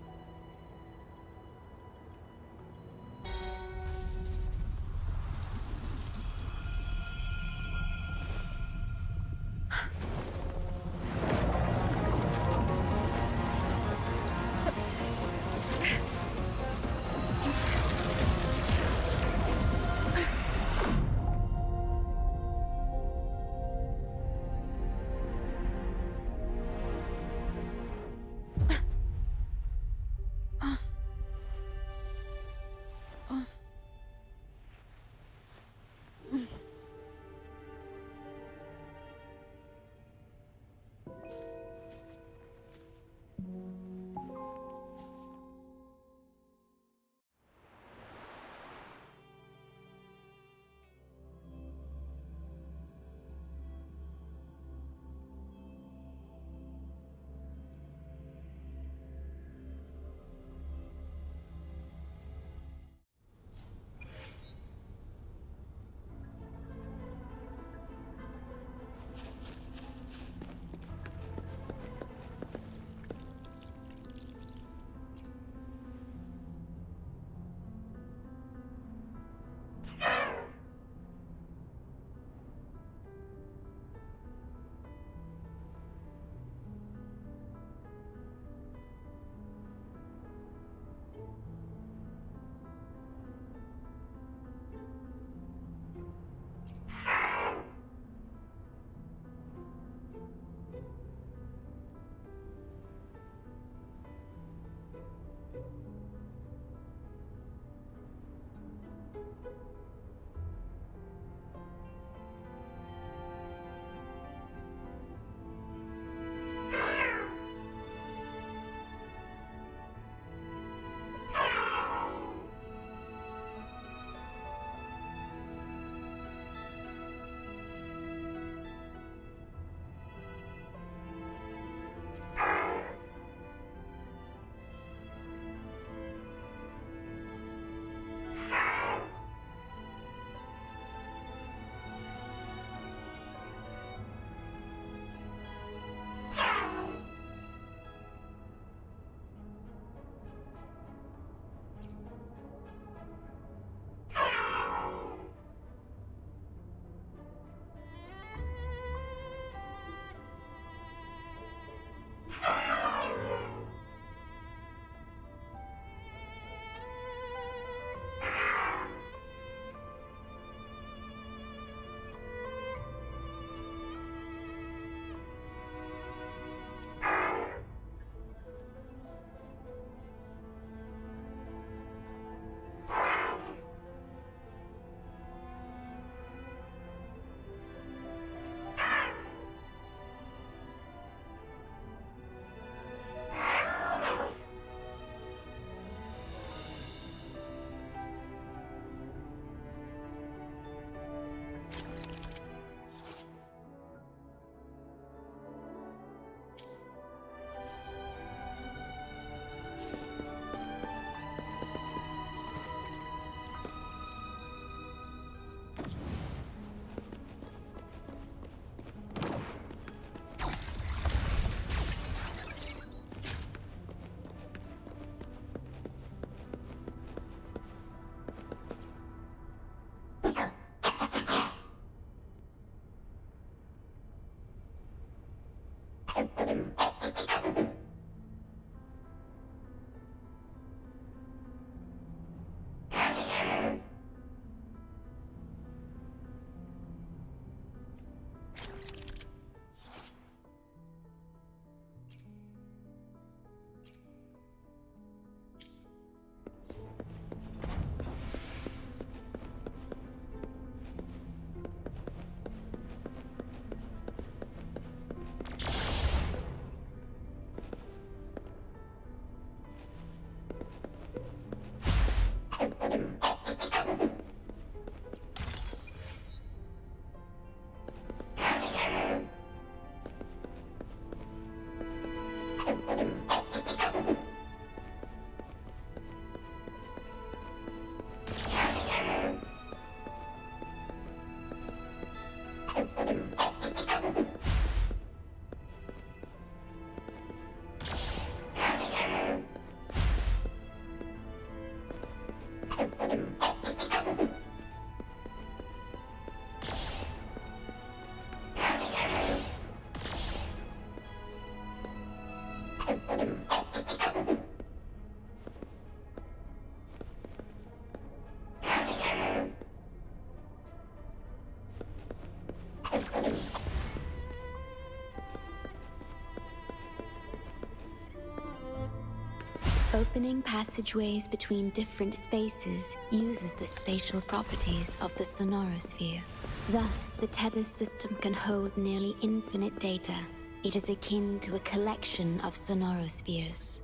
Opening passageways between different spaces uses the spatial properties of the sonorosphere. Thus, the tether system can hold nearly infinite data. It is akin to a collection of sonorospheres.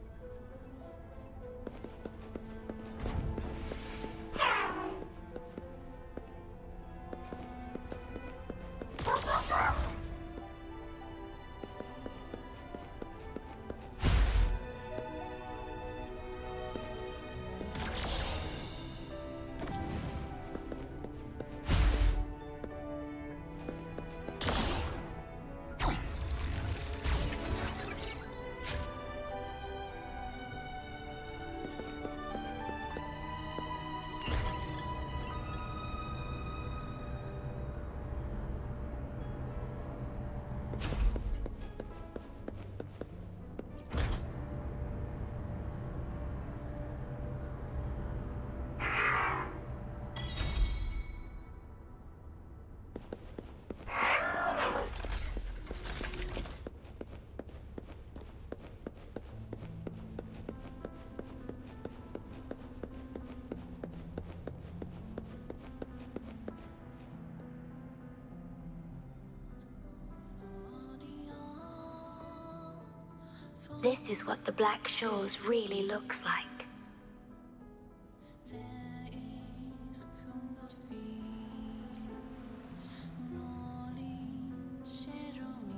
This is what the Black Shores really looks like.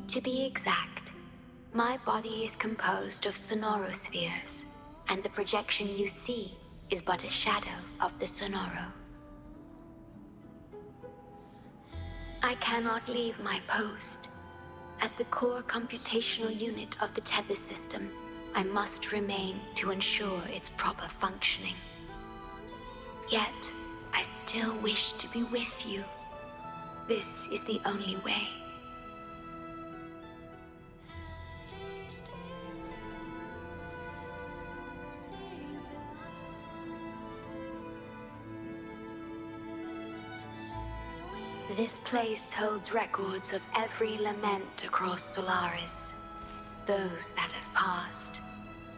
To be exact, my body is composed of sonorospheres, and the projection you see is but a shadow of the sonoro. I cannot leave my post. As the core computational unit of the tether system, I must remain to ensure its proper functioning. Yet, I still wish to be with you. This is the only way. This place holds records of every lament across Solaris. Those that have passed,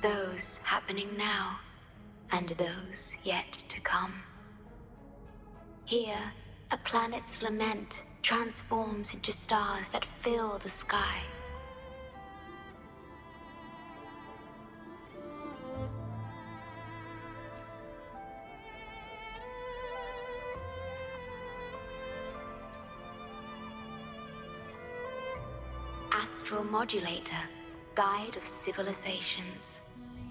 those happening now, and those yet to come. Here, a planet's lament transforms into stars that fill the sky. Astral Modulator, Guide of Civilizations,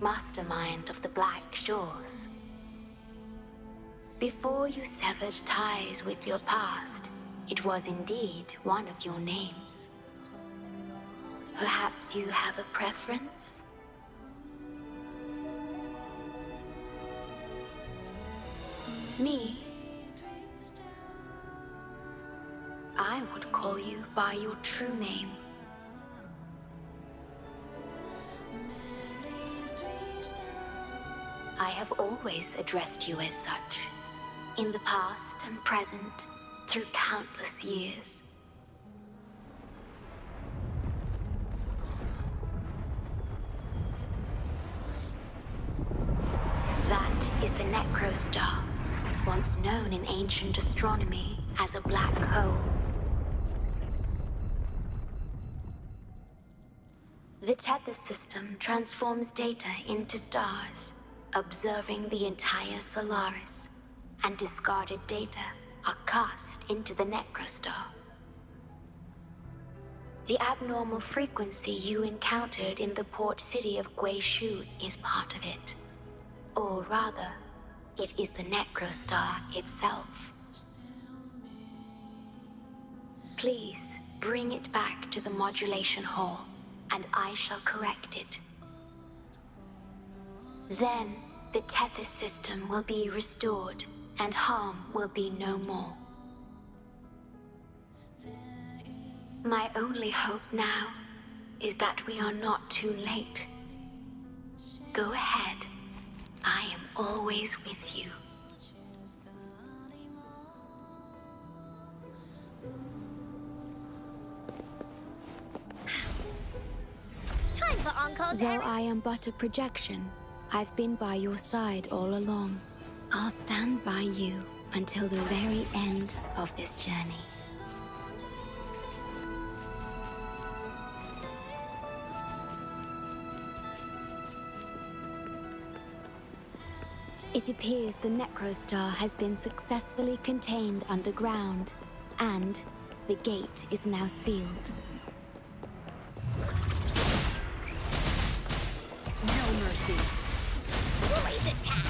Mastermind of the Black Shores. Before you severed ties with your past, it was indeed one of your names. Perhaps you have a preference? Me? I would call you by your true name. I have always addressed you as such, in the past and present, through countless years. That is the Necrostar, once known in ancient astronomy as a black hole. The tether system transforms data into stars, observing the entire Solaris, and discarded data are cast into the Necrostar. The abnormal frequency you encountered in the port city of Guishu is part of it. Or rather, it is the Necrostar itself. Please, bring it back to the modulation hall, and I shall correct it. Then, the tether system will be restored, and harm will be no more. My only hope now is that we are not too late. Go ahead. I am always with you. Though I am but a projection, I've been by your side all along. I'll stand by you until the very end of this journey. It appears the Necrostar has been successfully contained underground, and the gate is now sealed. No mercy. Bully's attack!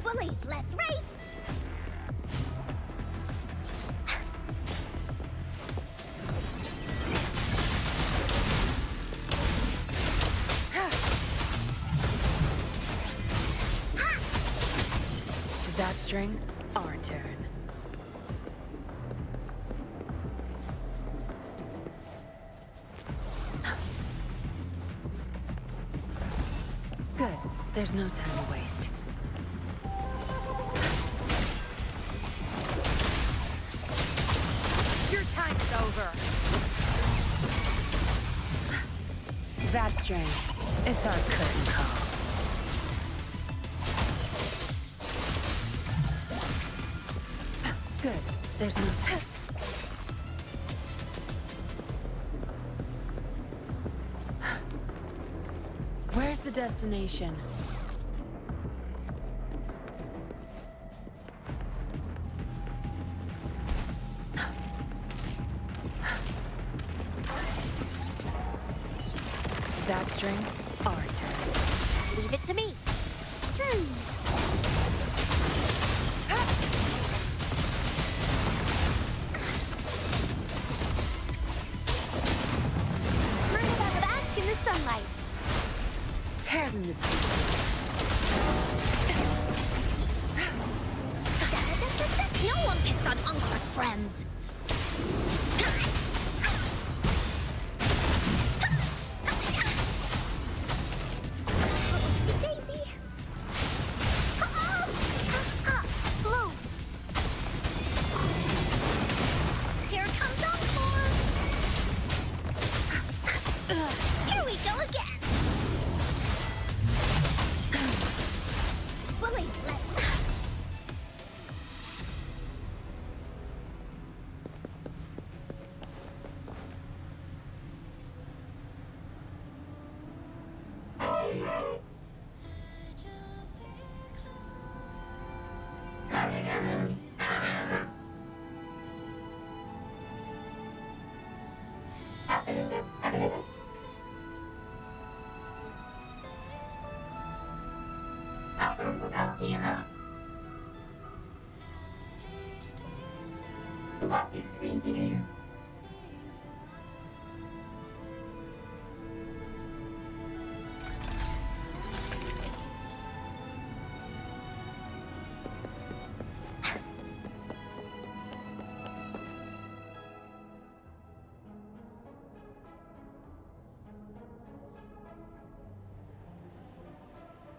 Bullies, let's race! Zapstring, our turn. Good. There's no time to waste. Your time's over. Zapstring, it's our curtain call. Good. There's no time. Where's the destination? Zapstring, our turn. Leave it to me. Learn about the bask in the sunlight. Tear them to No one picks on Uncor's friends. Oopsie daisy. Blue. Here comes Encore. Here we go again. Bully, let's...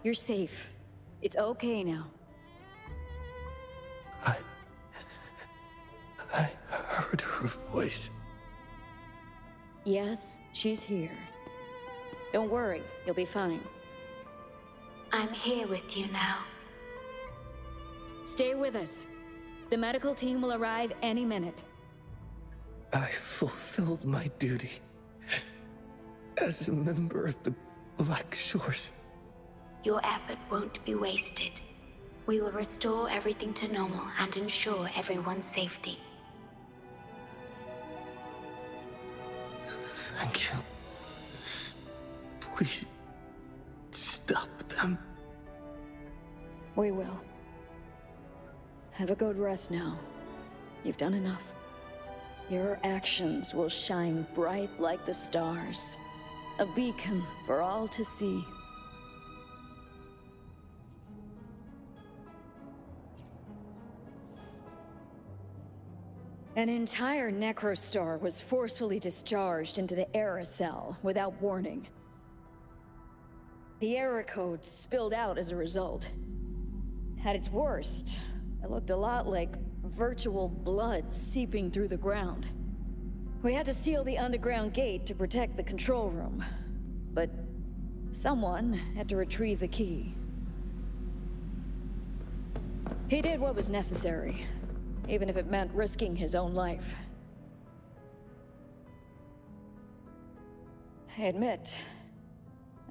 You're safe. It's okay now. I heard her voice. Yes, she's here. Don't worry, you'll be fine. I'm here with you now. Stay with us. The medical team will arrive any minute. I fulfilled my duty as a member of the Black Shores. Your effort won't be wasted. We will restore everything to normal and ensure everyone's safety. Thank you. Please, stop them. We will. Have a good rest now. You've done enough. Your actions will shine bright like the stars. A beacon for all to see. An entire necrostar was forcefully discharged into the aerocell without warning. The error code spilled out as a result. At its worst, it looked a lot like virtual blood seeping through the ground. We had to seal the underground gate to protect the control room, but someone had to retrieve the key. He did what was necessary, even if it meant risking his own life. I admit,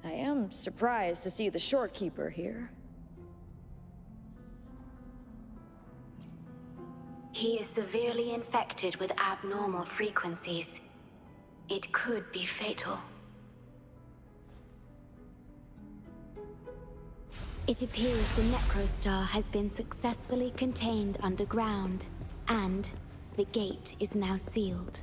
I am surprised to see the Shorekeeper here. He is severely infected with abnormal frequencies. It could be fatal. It appears the Necrostar has been successfully contained underground, and the gate is now sealed.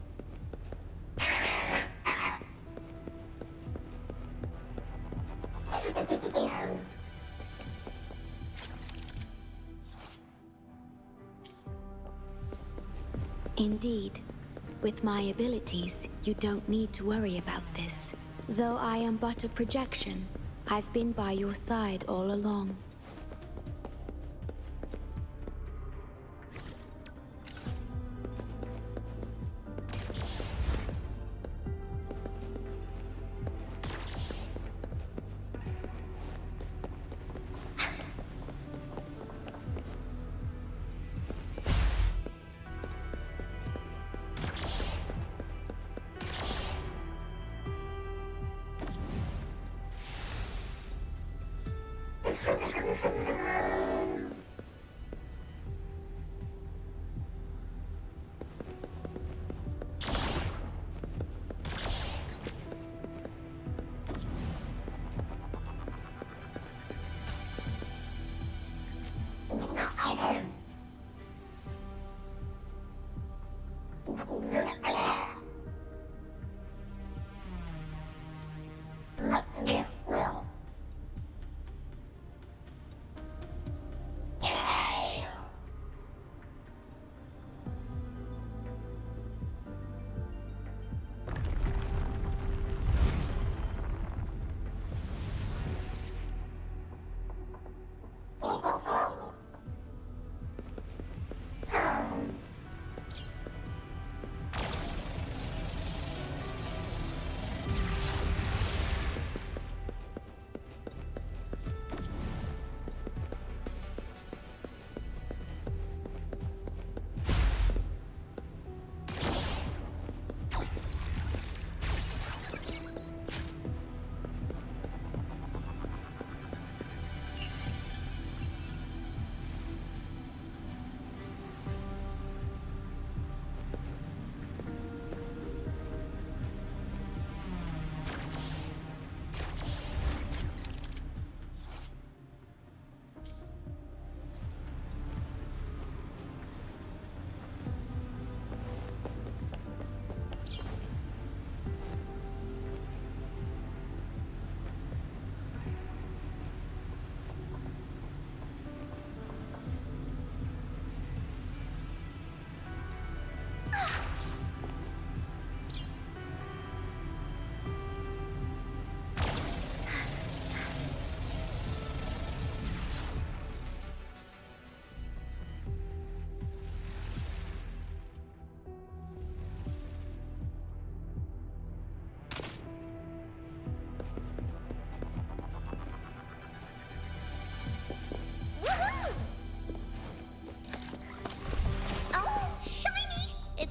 Indeed. With my abilities, you don't need to worry about this. Though I am but a projection, I've been by your side all along.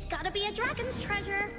Gotta be a dragon's treasure.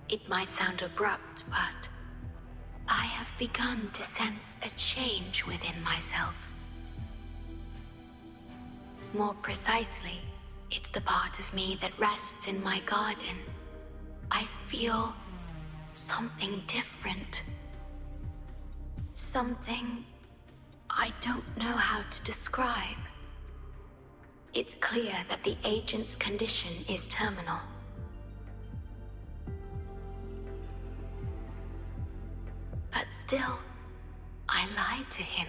It might sound abrupt, but I have begun to sense a change within myself. More precisely, it's the part of me that rests in my garden. I feel something different. Something I don't know how to describe. It's clear that the agent's condition is terminal. But still, I lied to him.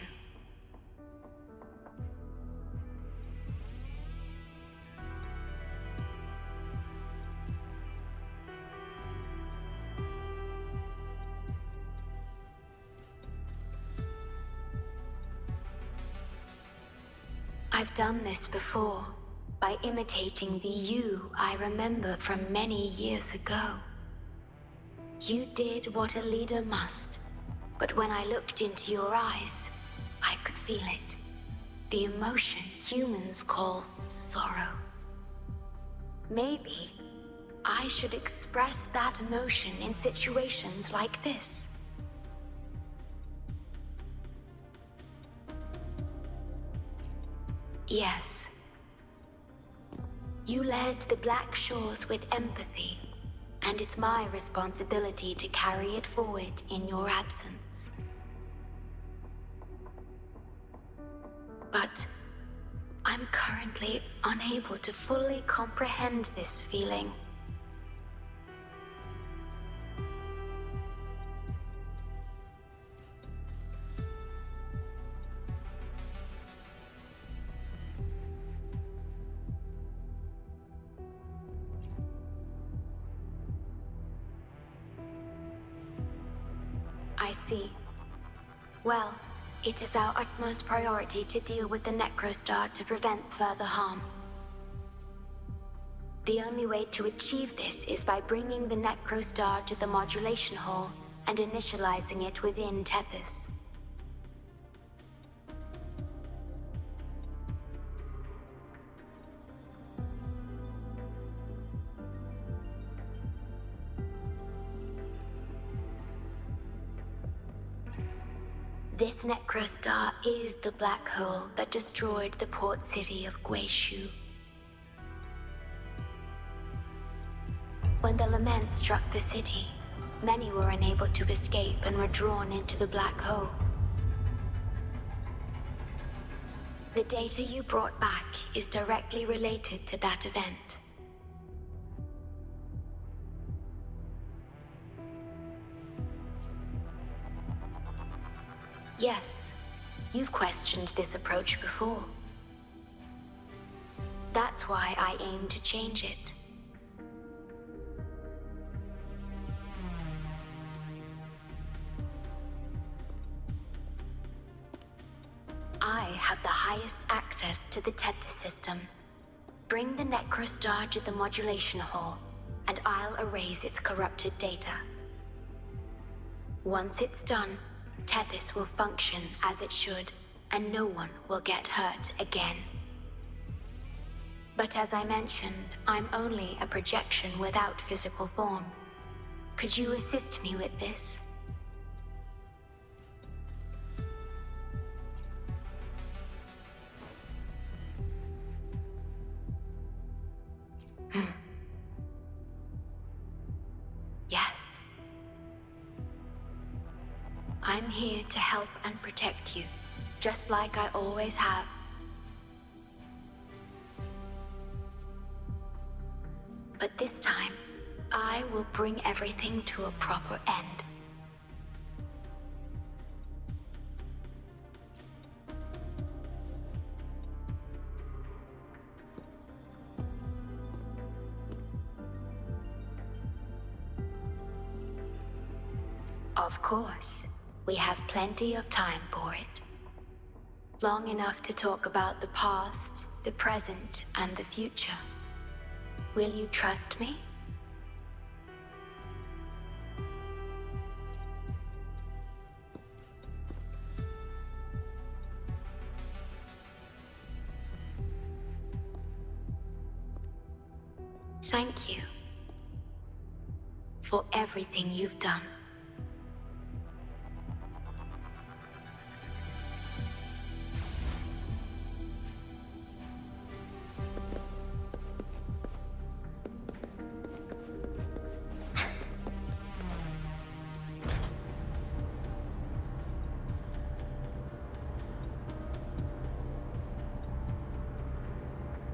I've done this before, by imitating the you I remember from many years ago. You did what a leader must, but when I looked into your eyes, I could feel it. The emotion humans call sorrow. Maybe I should express that emotion in situations like this. Yes. You led the Black Shores with empathy, and it's my responsibility to carry it forward in your absence. But I'm currently unable to fully comprehend this feeling. I see. Well, it is our utmost priority to deal with the Necrostar to prevent further harm. The only way to achieve this is by bringing the Necrostar to the modulation hall and initializing it within Tethys. This Necrostar is the black hole that destroyed the port city of Guishu. When the lament struck the city, many were unable to escape and were drawn into the black hole. The data you brought back is directly related to that event. Yes, you've questioned this approach before. That's why I aim to change it. I have the highest access to the Tethys system. Bring the Necrostar to the modulation hall, and I'll erase its corrupted data. Once it's done, Tethys will function as it should, and no one will get hurt again. But as I mentioned, I'm only a projection without physical form. Could you assist me with this? Yes. I'm here to help and protect you, just like I always have. But this time, I will bring everything to a proper end. Of course, we have plenty of time for it. Long enough to talk about the past, the present, and the future. Will you trust me? Thank you. for everything you've done.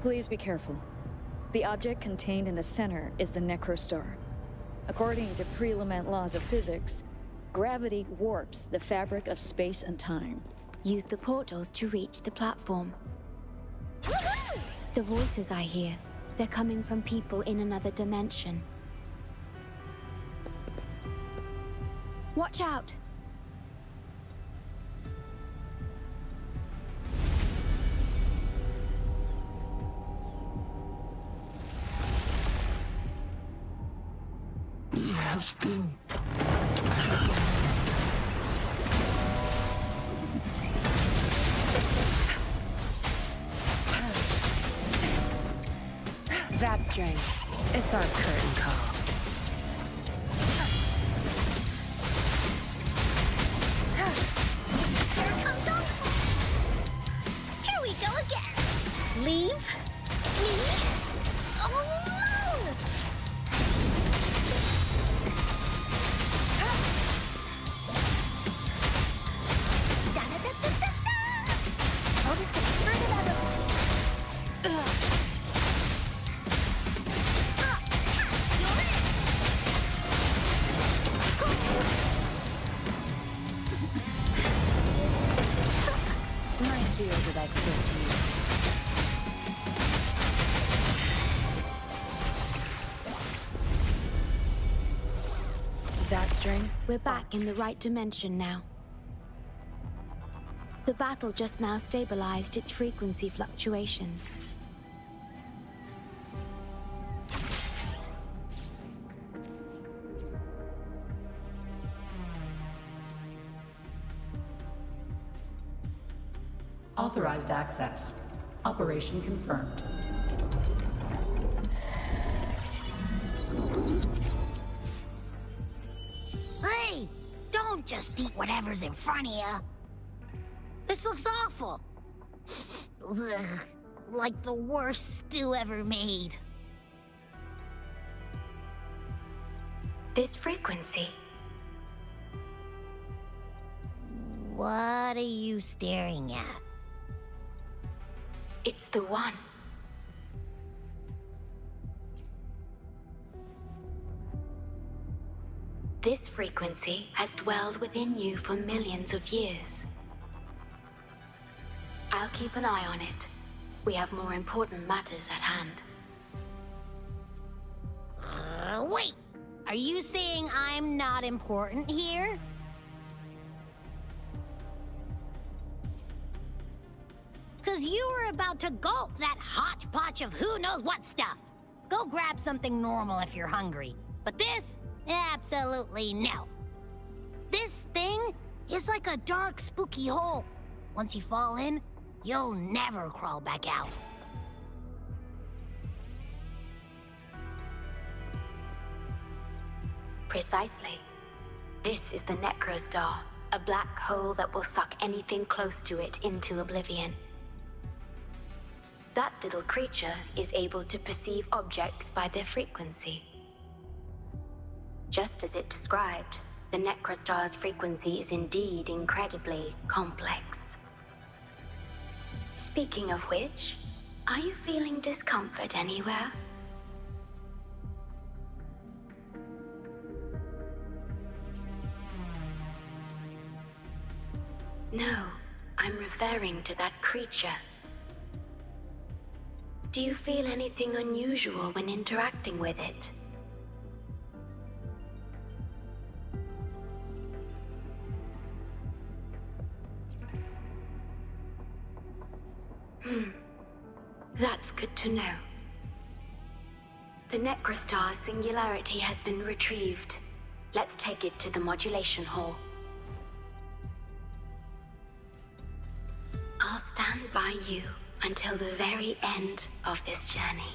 Please be careful. The object contained in the center is the Necrostar. According to pre-lament laws of physics, gravity warps the fabric of space and time. Use the portals to reach the platform. The voices I hear, they're coming from people in another dimension. Watch out! Zapstring. It's our curtain call. Here we go again. Leave me alone! Notice the further out of... My field of expertise. Zapstring. We're back in the right dimension now. The battle just now stabilized its frequency fluctuations. Authorized access. Operation confirmed. Hey! Don't just eat whatever's in front of you. This looks awful. Ugh, like the worst stew ever made. This frequency. What are you staring at? It's the one. This frequency has dwelled within you for millions of years. I'll keep an eye on it. We have more important matters at hand. Wait! Are you saying I'm not important here? Cause you were about to gulp that hodgepodge of who knows what stuff. Go grab something normal if you're hungry. But this? Absolutely no. This thing is like a dark, spooky hole. Once you fall in, you'll never crawl back out. Precisely. This is the Necrostar, a black hole that will suck anything close to it into oblivion. That little creature is able to perceive objects by their frequency. Just as it described, the Necrostar's frequency is indeed incredibly complex. Speaking of which, are you feeling discomfort anywhere? No, I'm referring to that creature. Do you feel anything unusual when interacting with it? That's good to know. The Necrostar's singularity has been retrieved. Let's take it to the modulation hall. I'll stand by you until the very end of this journey.